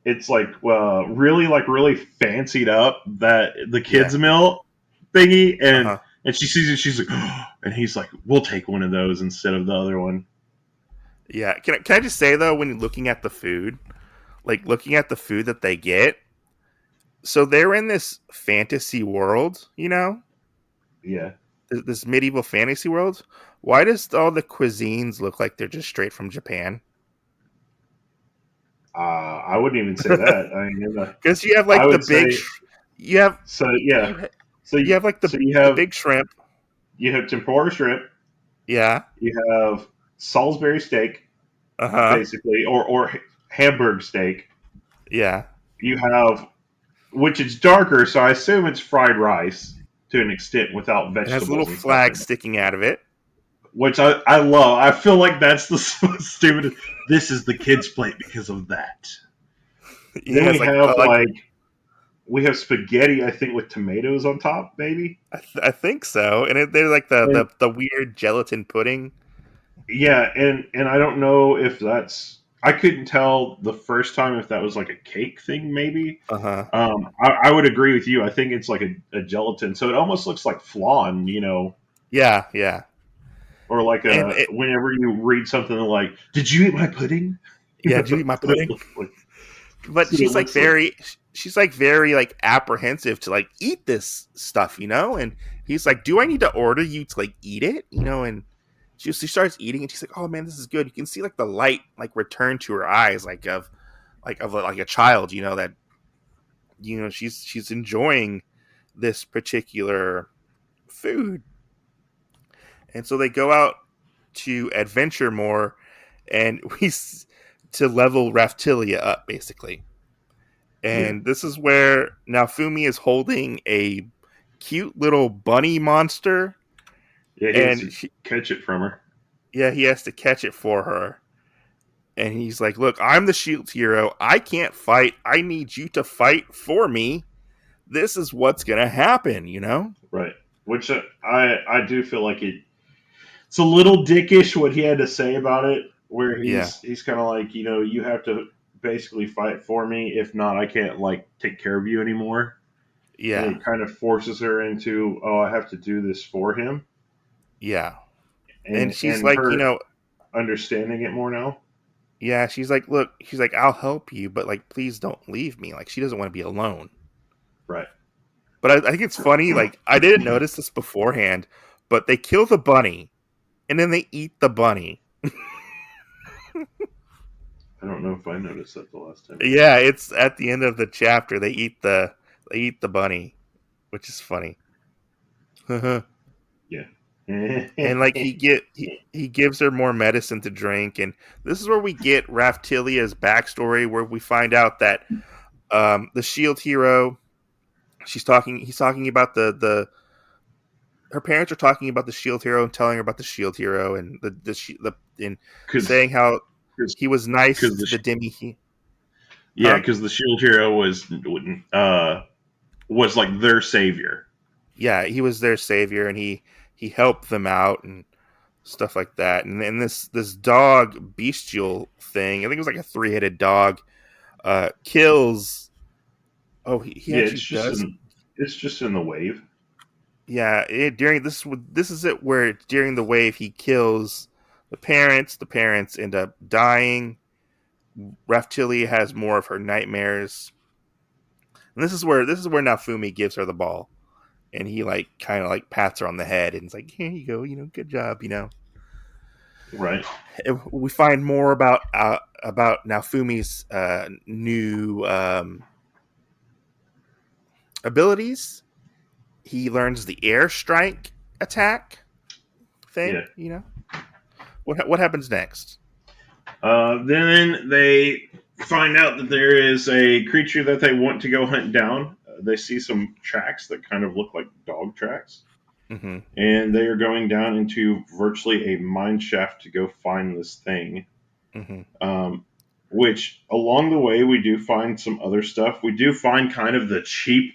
B: it's like really fancied up that the
A: Yeah.
B: kids meal thingy,
A: Uh huh.
B: and she sees it, she's like, oh, and he's like, we'll take one of those instead of the other one.
A: Yeah. Can I just say though, when you're looking at the food, like looking at the food that they get, so they're in this fantasy world,
B: Yeah,
A: this medieval fantasy world. Why does all the cuisines look like they're just straight from Japan?
B: I wouldn't even say that. I mean,
A: Because you have
B: I
A: like the
B: would
A: big,
B: say
A: you have
B: so. Yeah.
A: you
B: So
A: you have like
B: so
A: the big shrimp.
B: you have tempura shrimp.
A: Yeah.
B: You have Salisbury steak,
A: Uh huh.
B: basically, or Hamburg steak.
A: Yeah.
B: You have, which is darker, so I assume it's fried rice to an extent without
A: It has a little
B: vegetables and stuff
A: flag
B: in it.
A: sticking out of it.
B: Which I love. I feel like that's the stupid. This is the kids' plate because of that. Then
A: Yeah,
B: we
A: it's
B: have
A: like
B: we have spaghetti, I think, with tomatoes on top, maybe.
A: I think so, and they're like
B: And
A: the weird gelatin pudding.
B: yeah, and I don't know if that's. I couldn't tell the first time if that was like a cake thing, maybe.
A: Uh huh.
B: I would agree with you. I think it's like a gelatin, so it almost looks like flan,
A: Yeah, yeah,
B: or like
A: and
B: a whenever you read something like, "Did you eat my pudding?"
A: yeah. Do you eat my
B: That's what it
A: pudding?
B: looks like.
A: But
B: That's what it looks like.
A: she's like very like apprehensive to like eat this stuff, and he's like, do I need to order you to like eat it, and she starts eating and she's like, oh man, this is good. You can see like the light like return to her eyes, like a child, that she's enjoying this particular food. And so they go out to adventure more, and to level Raftilia up basically.
B: Yeah,
A: And this is where Naofumi is holding a cute little bunny monster,
B: yeah. He has
A: and
B: to catch it from her.
A: yeah, he has to catch it for her. And he's like, "Look, I'm the shield hero. I can't fight. I need you to fight for me. This is what's gonna happen."
B: Right. Which I do feel like it's a little dickish what he had to say about it, where
A: Yeah,
B: he's kind of like, you have to basically fight for me. If not, I can't like take care of you anymore. And
A: yeah,
B: it kind of forces her into, oh, I have to do this for him,
A: yeah. And she's
B: and
A: like,
B: her understanding it more now.
A: yeah, she's like, "Look," she's like, "I'll help you, but like, please don't leave me." Like, she doesn't want to be alone.
B: Right.
A: But I think it's funny. Like, I didn't notice this beforehand, but they kill the bunny and then they eat the bunny.
B: I don't know if I noticed that the last time around.
A: Yeah, it's at the end of the chapter. They eat the bunny, which is funny. And
B: Yeah.
A: like he gives her more medicine to drink, and this is where we get Raftilia's backstory, where we find out that the Shield hero. He's talking about the her parents are talking about the Shield hero and telling her about the Shield hero and and
B: Because
A: saying how
B: because
A: he was nice
B: the
A: to the demi.
B: yeah,
A: Huh?
B: because the shield hero was like their savior.
A: Yeah, he was their savior, and he helped them out and stuff like that. And then this dog bestial thing, I think it was like a 3-headed dog, kills. Oh, he
B: Yeah,
A: actually does.
B: it's just in the wave.
A: Yeah, during this is it where during the wave he kills the parents. The parents end up dying. Raftilia has more of her nightmares, and this is where Nafumi gives her the ball, and he like kind of like pats her on the head and it's like, here you go, good job.
B: Right.
A: And we find more about Nafumi's new abilities. He learns the airstrike attack
B: Yeah.
A: thing. What happens next?
B: Then they find out that there is a creature that they want to go hunt down. They see some tracks that kind of look like dog tracks,
A: Mm-hmm.
B: and they are going down into virtually a mine shaft to go find this thing.
A: Mm-hmm.
B: Um, which along the way we do find some other stuff. We do find kind of the cheap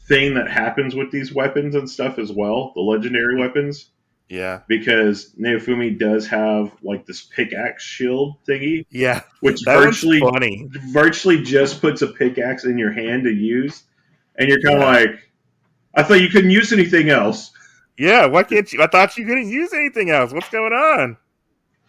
B: thing that happens with these weapons and stuff as well, the legendary weapons,
A: Yeah.
B: because Neofumi does have like this pickaxe shield thingy,
A: Yeah.
B: which
A: That one's funny.
B: virtually just puts a pickaxe in your hand to use, and you're kind of
A: Yeah.
B: like, I thought you couldn't use anything else.
A: Yeah. Why can't you? I thought you couldn't use anything else. What's going on?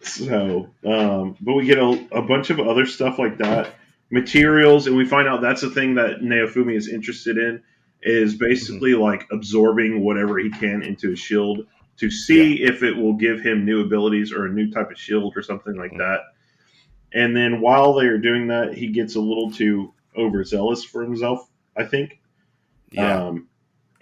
B: So, but we get a bunch of other stuff like that, materials, and we find out that's the thing that Neofumi is interested in. is
A: Hmm.
B: basically like absorbing whatever he can into his shield to
A: Yeah.
B: see if it will give him new abilities or a new type of shield or something like
A: Hmm.
B: that. And then while they are doing that, he gets a little too overzealous for himself, I think.
A: Yeah.
B: Um,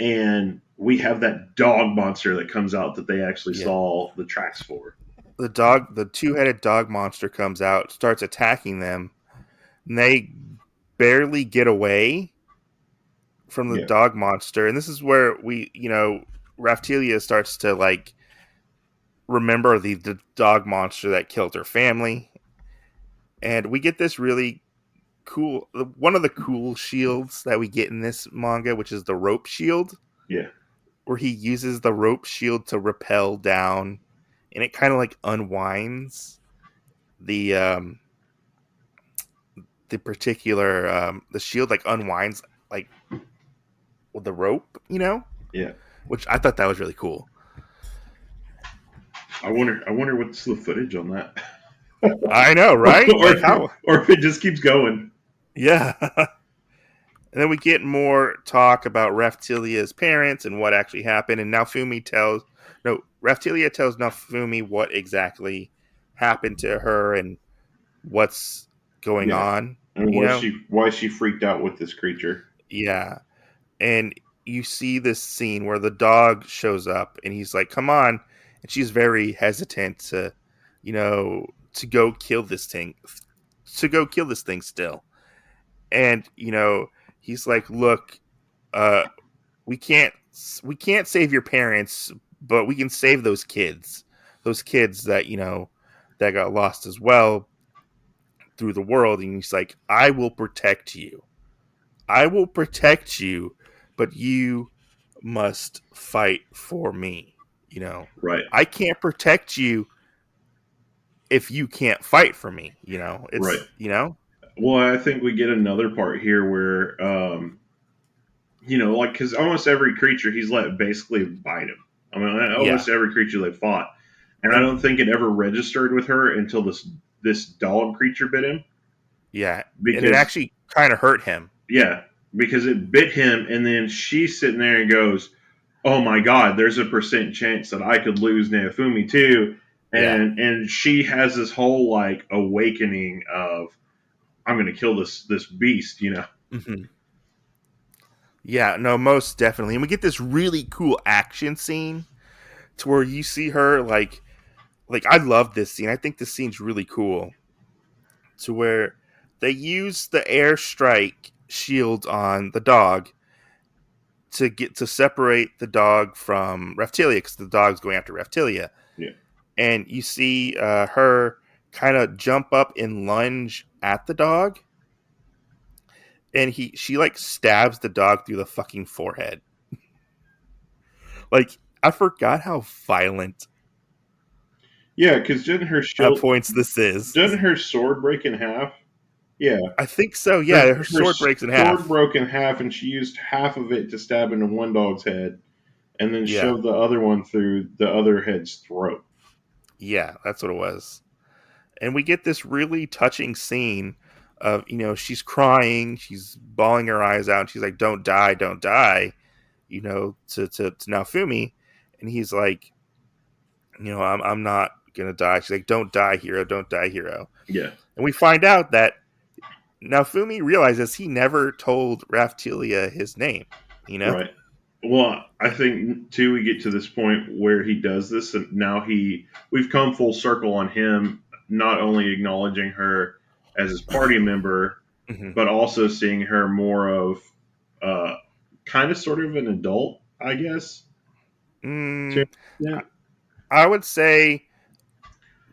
B: and we have that dog monster that comes out that they actually
A: Yeah.
B: saw the tracks for.
A: The two-headed dog monster comes out, starts attacking them, and they barely get away from the
B: Yeah,
A: dog monster. And this is where Raftelia starts to like remember the dog monster that killed her family. And we get this really cool, one of the cool shields that we get in this manga, which is the rope shield,
B: yeah,
A: where he uses the rope shield to rappel down, and it kind of like unwinds the particular the shield, like unwinds like with the rope,
B: yeah.
A: which I thought that was really cool.
B: I wonder what's the footage on that,
A: I know, right?
B: or
A: Like how?
B: or if it just keeps going.
A: Yeah. And then we get more talk about Raftilia's parents and what actually happened. And Naofumi tells, no, Raftilia tells Naofumi what exactly happened to her and what's going
B: Yeah,
A: on,
B: and
A: you know?
B: why she freaked out with this creature?
A: Yeah. And you see this scene where the dog shows up and he's like, come on. And she's very hesitant to go kill this thing, still. And, he's like, look, uh, we can't we can't save your parents, but we can save those kids that that got lost as well through the world. And he's like, I will protect you, but you must fight for me.
B: Right,
A: I can't protect you if you can't fight for me.
B: right.
A: It's
B: Well, I think we get another part here where, like because almost every creature he's let basically bite him. I mean,
A: yeah.
B: almost every creature they fought, and I
A: And
B: don't think it ever registered with her until this dog creature bit him
A: yeah, and it
B: because
A: actually kind of hurt him.
B: yeah, because it bit him, and then she's sitting there and goes, "Oh my God, there's a percent chance that I could lose Naofumi too,"
A: Yeah.
B: and she has this whole like awakening of I'm going to kill this beast, you know.
A: Hmm. Yeah, no, most definitely. And we get this really cool action scene to where you see her like I love this scene. I think this scene's really cool. To where they use the airstrike shield on the dog to get to separate the dog from Reptilia because the dog's going after Reptilia.
B: Yeah,
A: And you see her kind of jump up and lunge at the dog, and she like stabs the dog through the fucking forehead. Like I forgot how violent
B: yeah, because
A: at points this is.
B: didn't her sword break in half? Yeah,
A: I think so.
B: her
A: Yeah, her
B: her
A: sword breaks in
B: sword
A: half.
B: broke in half, and she used half of it to stab into one dog's head, and then
A: Yeah,
B: shoved the other one through the other head's throat.
A: yeah, that's what it was. And we get this really touching scene of she's crying, she's bawling her eyes out, and she's like, don't die," to Naofumi, and he's like, I'm not gonna die. She's like, "Don't die, hero, don't die, hero."
B: Yeah,
A: And we find out that Naofumi realizes he never told Raftilia his name. You know?
B: right. Well, I think too we get to this point where he does this, and now we've come full circle on him not only acknowledging her as his party member,
A: Hmm.
B: but also seeing her more of uh, kind of sort of an adult, I guess. To
A: Mm,
B: yeah,
A: I would say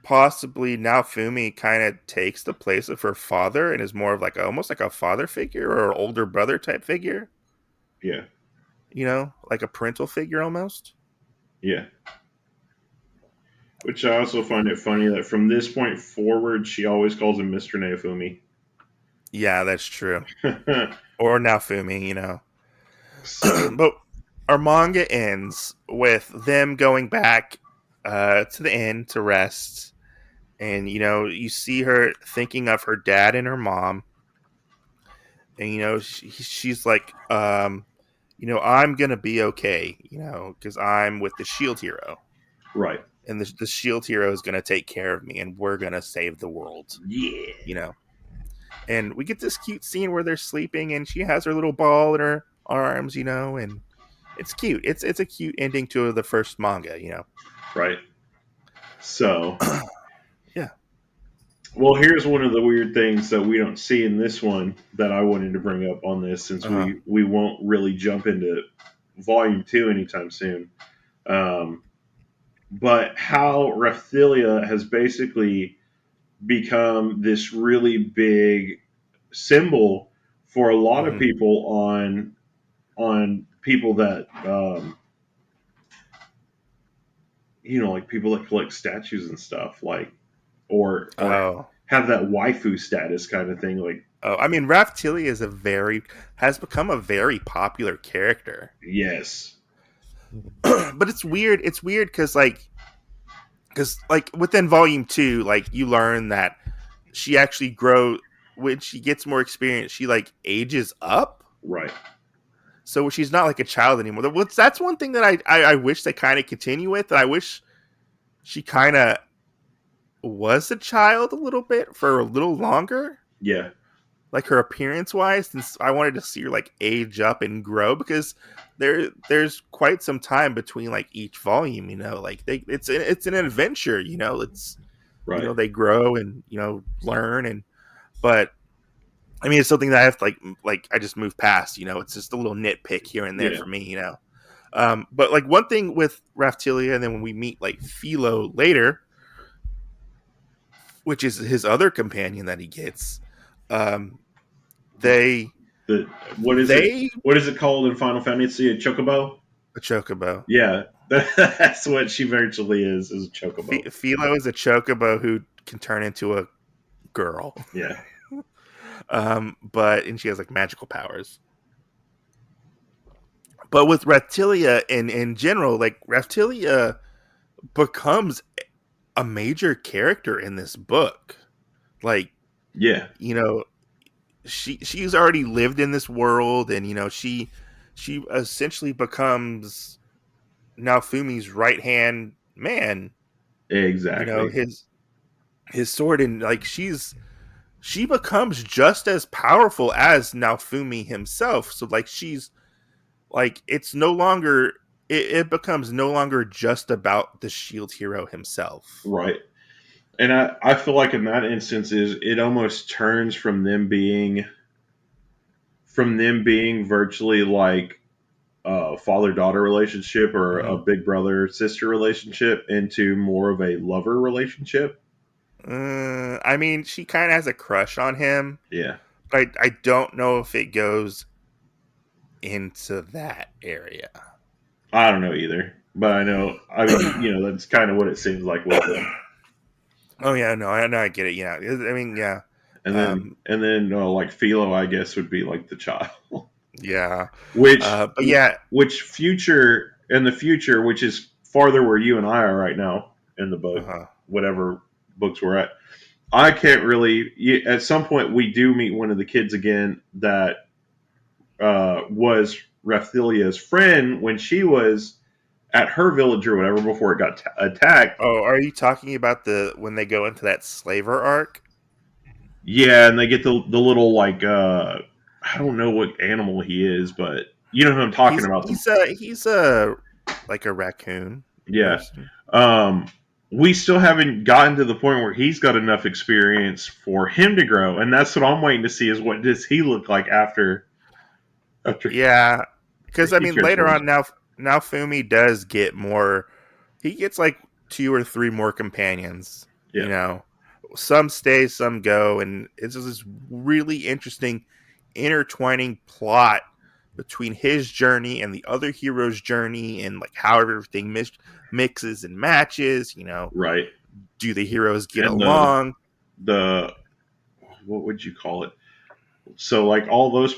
A: possibly Naofumi kind of takes the place of her father and is more of like almost like a father figure or an older brother type figure.
B: yeah,
A: Like a parental figure almost.
B: yeah. Which I also find it funny that from this point forward, she always calls him Mr. Naofumi.
A: Yeah, that's true. Or Naofumi.
B: So
A: But our manga ends with them going back to the inn to rest. And, you see her thinking of her dad and her mom. And, she's like, I'm gonna be okay, because I'm with the shield hero,
B: Right.
A: and the shield hero is gonna take care of me, and we're gonna save the world.
B: Yeah.
A: You know, and we get this cute scene where they're sleeping, and she has her little ball in her arms, and it's cute. It's a cute ending to the first manga.
B: Right. So,
A: Yeah.
B: well, here's one of the weird things that we don't see in this one that I wanted to bring up on this, since
A: Uh-huh.
B: we won't really jump into volume 2 anytime soon. Um, but how Reptilia has basically become this really big symbol for a lot of
A: Hmm.
B: people on people that like people that collect statues and stuff, like or
A: Oh.
B: have that waifu status kind of thing. Like,
A: Oh, I mean, Raphtalia has become a very popular character,
B: yes,
A: but it's weird. It's weird because within Volume 2, like you learn that she actually grow when she gets more experience. She like ages up,
B: right,
A: so she's not like a child anymore. That's one thing that I wish they kind of continue with. That I wish she kind of was a child a little bit for a little longer,
B: yeah,
A: like her appearance wise, since I wanted to see her like age up and grow, because there's quite some time between like each volume, like it's an adventure, it's
B: right,
A: they grow and learn, and but I mean it's something that I have to like I just move past, it's just a little nitpick here and there
B: yeah,
A: for me, but like one thing with Raphtalia, and then when we meet like Philo later, which is his other companion that he gets, um they
B: the
A: they
B: what is it called in Final Fantasy? A chocobo?
A: a chocobo.
B: Yeah, that's what she virtually is a chocobo.
A: Philo is a chocobo who can turn into a girl,
B: Yeah,
A: but and she has like magical powers. But with Reptilia in general, like Reptilia becomes a major character in this book. Like
B: yeah,
A: you know, she's already lived in this world, and she essentially becomes Naofumi's right hand man.
B: exactly.
A: His sword, and like she becomes just as powerful as Naofumi himself. So like she's like it's no longer it becomes no longer just about the shield hero himself.
B: Right. And I feel like in that instance is it almost turns from them being virtually like a father daughter relationship or a
A: Hmm.
B: big brother sister relationship into more of a lover relationship.
A: I mean, she kind of has a crush on him,
B: Yeah.
A: but I don't know if it goes into that area.
B: I don't know either. But I know, I mean, that's kind of what it seems like with them.
A: Oh yeah, no, I know, I get it. Yeah, I mean, yeah, um,
B: And then like Philo, I guess, would be like the child.
A: yeah,
B: which
A: but yeah,
B: which future in the future, which is farther where you and I are right now in the book,
A: uh-huh.
B: whatever books we're at. I can't really. At some point, we do meet one of the kids again that was Raphtilia's friend when she was at her village or whatever before it got attacked.
A: Oh, are you talking about the when they go into that slaver arc?
B: Yeah, and they get the little like I don't know what animal he is, but you know who I'm talking
A: He's
B: about.
A: he's a he's a like a raccoon
B: Yeah.
A: person.
B: Um, we still haven't gotten to the point where he's got enough experience for him to grow, and that's what I'm waiting to see is what does he look like after
A: Yeah, because I
B: he
A: mean later
B: transforms.
A: on now Fumi does get more. He gets like two or three more companions.
B: Yeah,
A: Some stay, some go, and it's just this really interesting intertwining plot between his journey and the other hero's journey, and like how everything mixes and matches.
B: right.
A: Do the heroes get
B: And
A: along?
B: the what would you call it? So like all these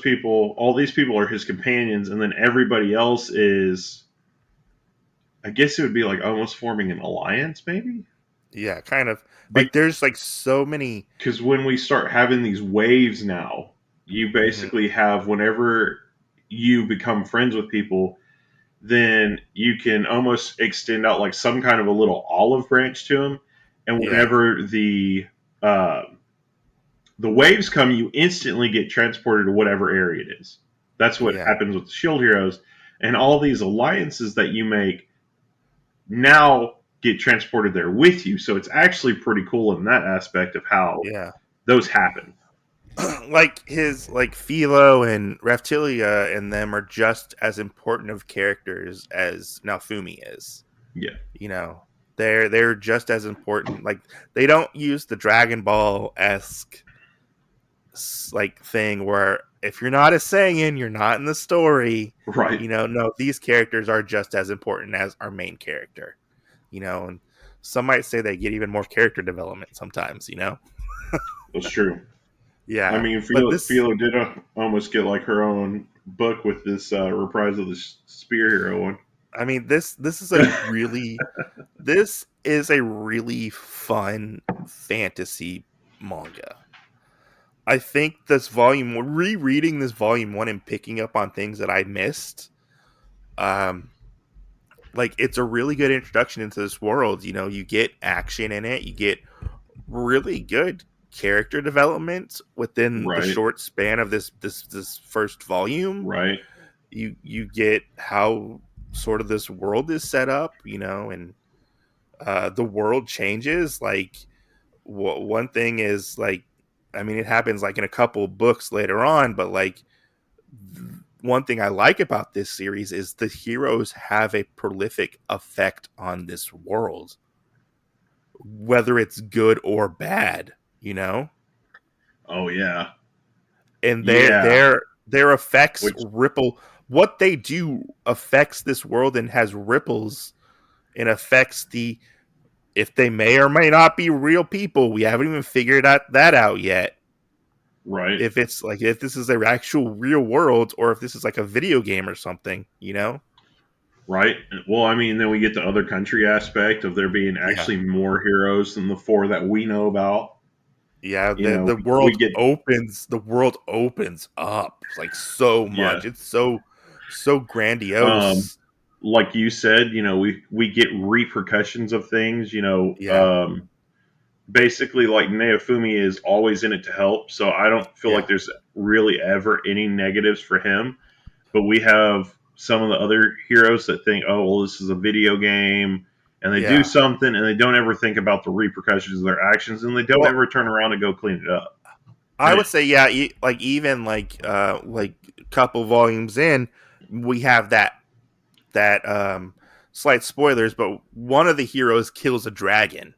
B: people are his companions, and then everybody else is. I guess it would be like almost forming an alliance, maybe.
A: Yeah, kind of like there's like so many.
B: Because when we start having these waves now, you
A: Mhm.
B: basically have whenever. you become friends with people, then you can almost extend out like some kind of a little olive branch to them. And
A: Yeah.
B: whenever uh, the waves come, you instantly get transported to whatever area it is. That's what
A: Yeah.
B: happens with the Shield heroes, and all these alliances that you make now get transported there with you. So it's actually pretty cool in that aspect of how
A: Yeah.
B: those happen.
A: Like his like Philo and Reptilia and them are just as important of characters as Naofumi is.
B: Yeah,
A: You know, they're just as important. Like they don't use the Dragon Ball esque like thing where if you're not a Saiyan, you're not in the story.
B: right.
A: You know, no, these characters are just as important as our main character. You know, and some might say they get even more character development sometimes. You know,
B: That's true. I
A: yeah,
B: mean,
A: but this
B: Philo did almost get like her own book with this reprise of the Spear Hero one.
A: I mean this is a really fun fantasy manga. I think this volume rereading this volume 1 and picking up on things that I missed, um like it's a really good introduction into this world. You know, you get action in it, you get really good character development within the
B: Right,
A: short span of this first volume.
B: right.
A: You get how sort of this world is set up, you know, and the world changes. Like one thing is like, I mean, it happens like in a couple books later on, but like one thing I like about this series is the heroes have a prolific effect on this world, whether it's good or bad, you know,
B: Oh yeah,
A: and
B: yeah.
A: their effects
B: Which
A: ripple. What they do affects this world and has ripples and affects the if they may or may not be real people. We haven't even figured that out yet.
B: right,
A: If it's like if this is their actual real world or if this is like a video game or something, you know?
B: right. Well, I mean, then we get the other country aspect of there being
A: Yeah.
B: actually more heroes than the four that we know about.
A: Yeah,
B: You know,
A: the
B: we
A: world
B: get
A: opens up like so
B: yeah.
A: much. It's so
B: Um,
A: grandiose.
B: like you said, you know, we get repercussions of things. You know,
A: Yeah.
B: basically, like Naofumi is always in it to help, so I don't feel like
A: Yeah.
B: there's really ever any negatives for him. But we have some of the other heroes that think, oh, well, this is a video game, and they do
A: Yeah.
B: something, and they don't ever think about the repercussions of their actions, and they don't
A: Well,
B: ever turn around and go clean it up.
A: I
B: And it,
A: would say yeah, like even like a couple volumes in, we have that slight spoilers, but one of the heroes kills a dragon.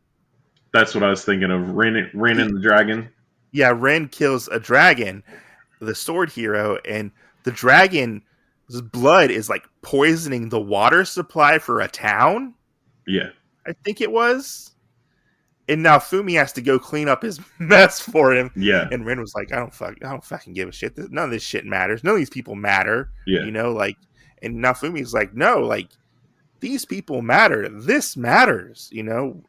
B: that's what I was thinking of. Ren and the Dragon.
A: Yeah, Ren kills a dragon, the sword hero, and the dragon's blood is like poisoning the water supply for a town.
B: Yeah,
A: I think it was. And now Fumi has to go clean up his mess for him.
B: yeah,
A: And Ren was like, I don't fucking give a shit. None of this shit matters. None of these people matter.
B: yeah,
A: You know, like, and now Fumi's like, no, like, these people matter. This matters. You know,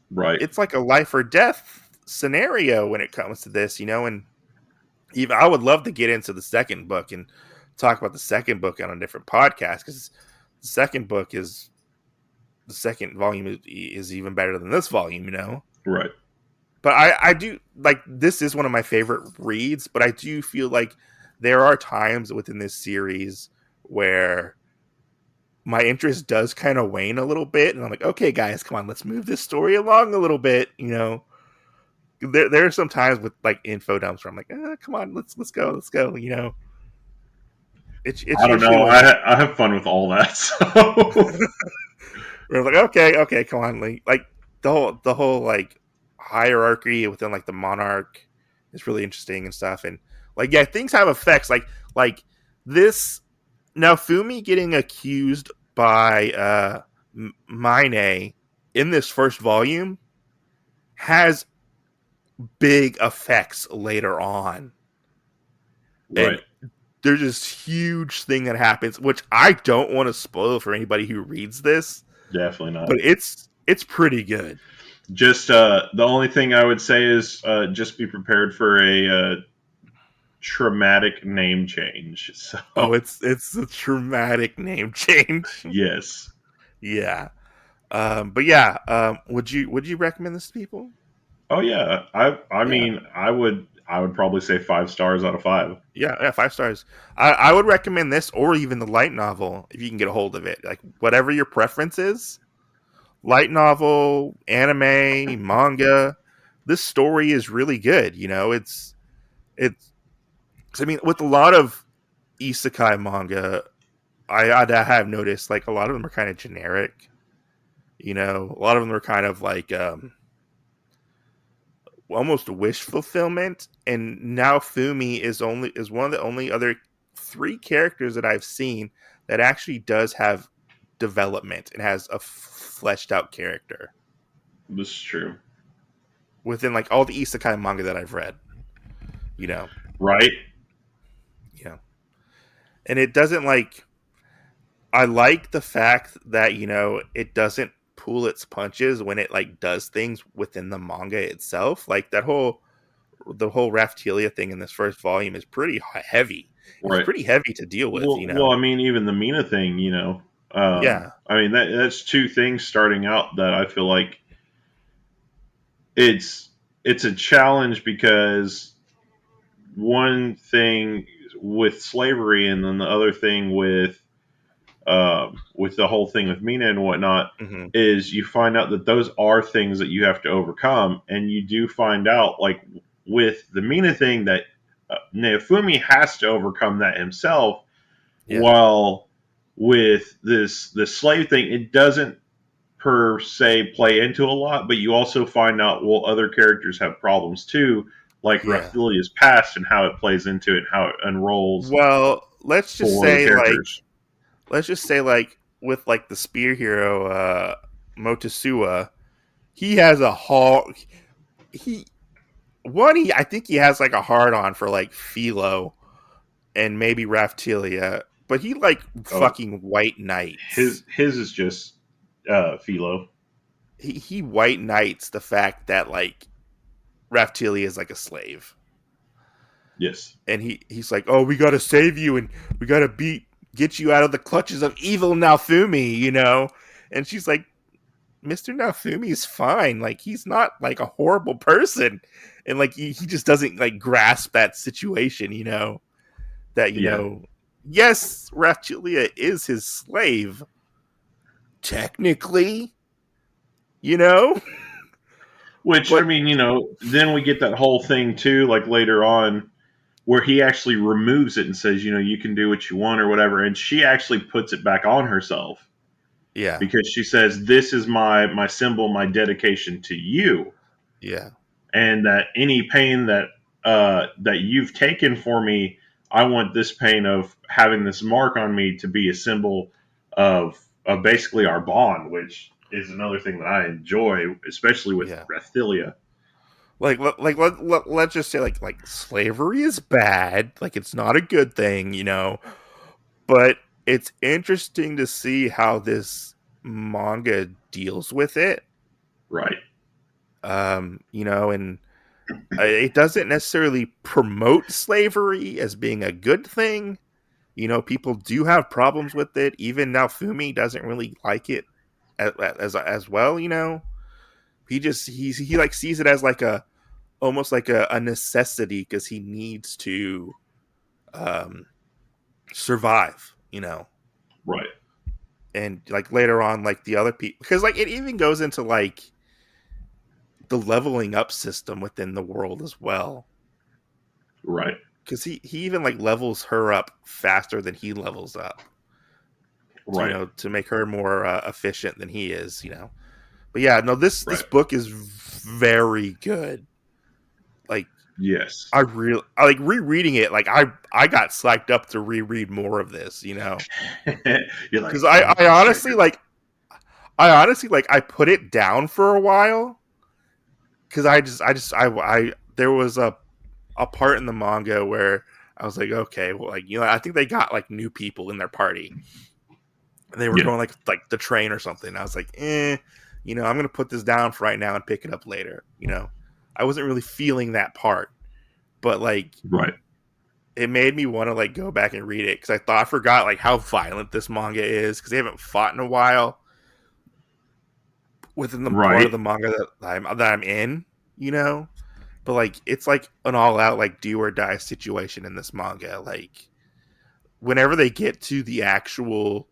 B: right.
A: it's like a life or death scenario when it comes to this, you know, and even I would love to get into the second book and talk about the second book on a different podcast because the second book is the second volume is even better than this volume, you know.
B: Right.
A: But I do like this is one of my favorite reads, but I do feel like there are times within this series where my interest does kind of wane a little bit, and I'm like, okay, guys, come on, let's move this story along a little bit, you know. There are some times with like info dumps where I'm like, come on, let's go, you know. It's
B: I don't
A: usually
B: know.
A: when like
B: I have fun with all that. So
A: we're like, okay, come on, like the whole like hierarchy within like the monarch is really interesting and stuff, and like yeah, things have effects like this now Fumi getting accused by Mine in this first volume has big effects later on,
B: right.
A: and there's this huge thing that happens, which I don't want to spoil for anybody who reads this,
B: Definitely not.
A: but it's pretty good.
B: Just the only thing I would say is just be prepared for traumatic name change. So
A: Oh, it's a traumatic name change.
B: yes.
A: Yeah. But yeah, would you recommend this to people?
B: Oh yeah. I
A: Yeah.
B: mean I would probably say 5 stars out of 5.
A: Yeah, yeah, 5 stars. I would recommend this or even the light novel if you can get a hold of it. Like whatever your preference is, light novel, anime, manga. This story is really good. It's. I mean, with a lot of isekai manga, I have noticed like a lot of them are kind of generic. A lot of them are kind of like almost wish fulfillment. And now Fumi is one of the only other three characters that I've seen that actually does have development and has a fleshed out character
B: This is true.
A: within like all the isekai manga that I've read. You know,
B: Right?
A: yeah, and it doesn't like. I like the fact that it doesn't pull its punches when it like does things within the manga itself. Like the whole Raphtalia thing in this first volume is pretty heavy. It's
B: Right.
A: pretty heavy to deal with.
B: Well, I mean, even the Mina thing,
A: Yeah.
B: I mean that's two things starting out that I feel like it's it's a challenge because one thing with slavery and then the other thing with the whole thing with Mina and whatnot
A: Hmm.
B: is you find out that those are things that you have to overcome, and you do find out like with the Mina thing that Neofumi has to overcome that himself.
A: Yeah.
B: While with this slave thing, it doesn't per se play into a lot, but you also find out well other characters have problems too, like
A: Yeah.
B: Raphthalia's past and how it plays into it, and how it unrolls
A: Well, let's just
B: for the
A: say like
B: characters.
A: with like the spear hero Motosua, he has a hard he I think he has like a hard on for like Philo and maybe Raphtalia, but he like
B: Oh,
A: fucking white knights.
B: his is just Philo.
A: He white knights the fact that like Raphtalia is like a slave.
B: Yes.
A: And he's like, "Oh, we got to save you and we got to get you out of the clutches of evil Naofumi. And she's like, "Mr. Naofumi's fine. Like he's not like a horrible person." And like he just doesn't like grasp that situation. That
B: Yeah.
A: yes, Raphtalia is his slave technically, you know,
B: Which I
A: but
B: mean, then we get that whole thing too, like later on, where he actually removes it and says, you can do what you want or whatever, and she actually puts it back on herself
A: yeah,
B: because she says, "This is my symbol, my dedication to you,
A: yeah,
B: and that any pain that you've taken for me, I want this pain of having this mark on me to be a symbol of basically our bond," which is another thing that I enjoy, especially with
A: yeah.
B: Rathilia.
A: Let's just say like slavery is bad, like it's not a good thing. But it's interesting to see how this manga deals with it.
B: Right,
A: And it doesn't necessarily promote slavery as being a good thing. People do have problems with it. Even now, Fumi doesn't really like it as well. He like sees it as like a almost like a necessity because he needs to um, survive.
B: right,
A: And like later on, like the other people, because like it even goes into like the leveling up system within the world as well.
B: right,
A: Because he even like levels her up faster than he levels up to
B: right,
A: to make her more efficient than he is. But yeah, no, this
B: right.
A: book is very good. Like
B: Yes.
A: I like rereading it. Like I got psyched up to reread more of this.
B: You're
A: Because
B: like, oh,
A: I
B: this
A: honestly
B: shit.
A: like I put it down for a while because I there was a part in the manga where I was like, okay, well, like I think they got like new people in their party. And they were
B: Yeah,
A: going like the train or something. I was like, I'm gonna put this down for right now and pick it up later. I wasn't really feeling that part, but like
B: right.
A: it made me want to like go back and read it because I forgot like how violent this manga is because they haven't fought in a while within the part of
B: Right.
A: the manga that I'm in, you know. But like it's like an all out like do or die situation in this manga. Like whenever they get to the actual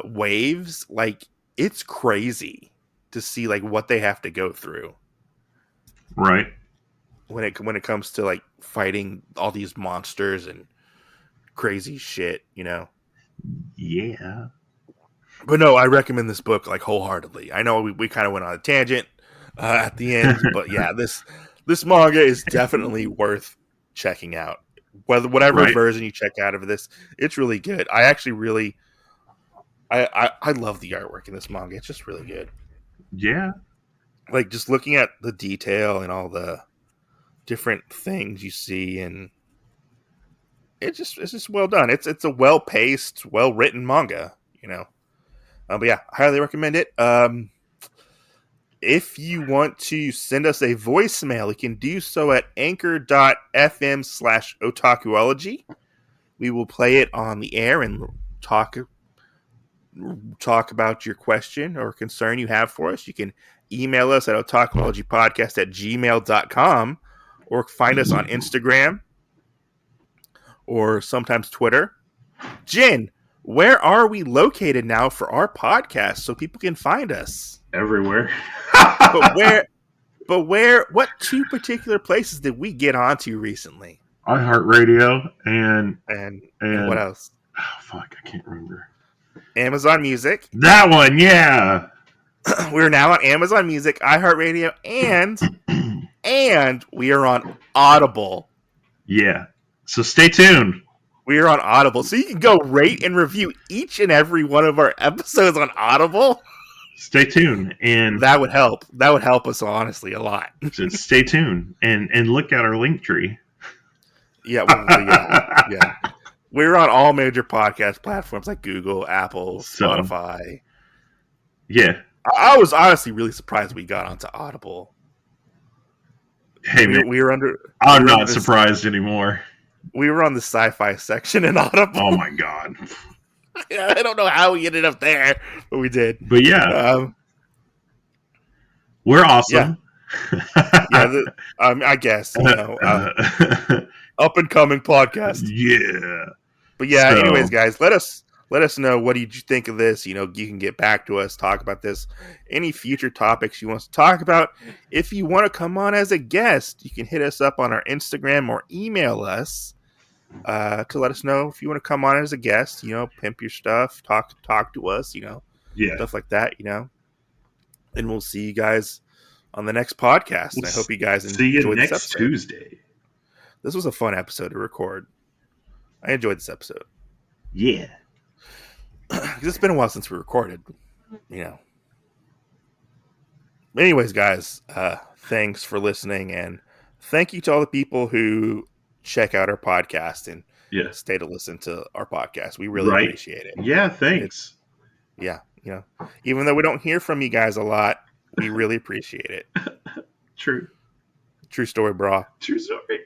A: waves, like it's crazy to see like what they have to go through
B: Right.
A: when it comes to like fighting all these monsters and crazy shit, you know.
B: Yeah.
A: But no, I recommend this book like wholeheartedly. I know we kind of went on a tangent at the end, but yeah, this manga is definitely worth checking out. Whatever
B: Right.
A: version you check out of this, it's really good. I actually really I love the artwork in this manga. It's just really good.
B: Yeah.
A: Like just looking at the detail and all the different things you see, and it's just well done. It's a well paced, well written manga. You know, but yeah, I highly recommend it. If you want to send us a voicemail, you can do so at anchor.fm/otakuology. We will play it on the air and talk about your question or concern you have for us. You can email us at otakuologypodcast@gmail.com or find us on Instagram or sometimes Twitter. Jin, where are we located now for our podcast so people can find us?
B: Everywhere.
A: But what two particular places did we get onto recently?
B: iHeartRadio and
A: And what
B: and
A: else?
B: oh fuck, I can't remember.
A: Amazon Music.
B: That one, yeah.
A: We're now on Amazon Music, iHeartRadio, and we are on Audible.
B: Yeah. So stay tuned.
A: We are on Audible. So you can go rate and review each and every one of our episodes on Audible.
B: Stay tuned and
A: That would help. That would help us honestly a lot.
B: just stay tuned and look at our link tree.
A: Yeah, well, yeah. We're on all major podcast platforms like Google, Apple,
B: So
A: Spotify.
B: yeah.
A: I was honestly really surprised we got onto Audible.
B: Hey man,
A: We were under.
B: I'm not surprised anymore.
A: We were on the sci-fi section in Audible.
B: Oh my god.
A: I don't know how we ended up there, but we did.
B: But yeah, we're awesome.
A: Yeah. I guess up and coming podcast.
B: Yeah.
A: But yeah.
B: So,
A: anyways, guys, let us know what did you think of this. You know, you can get back to us, talk about this, any future topics you want to talk about. If you want to come on as a guest, you can hit us up on our Instagram or email us to let us know if you want to come on as a guest. You know, pimp your stuff, talk to us. You know,
B: yeah,
A: stuff like that. You know, and we'll see you guys on the next podcast. And I hope you guys enjoyed this episode.
B: Tuesday.
A: This was a fun episode to record. I enjoyed this episode.
B: Yeah.
A: Because it's been a while since we recorded, you know. Anyways, guys, thanks for listening, and thank you to all the people who check out our podcast and stay to listen to our podcast. We really appreciate it.
B: Yeah, thanks.
A: You know, even though we don't hear from you guys a lot, we really appreciate it.
B: True
A: True story, brah.
B: story.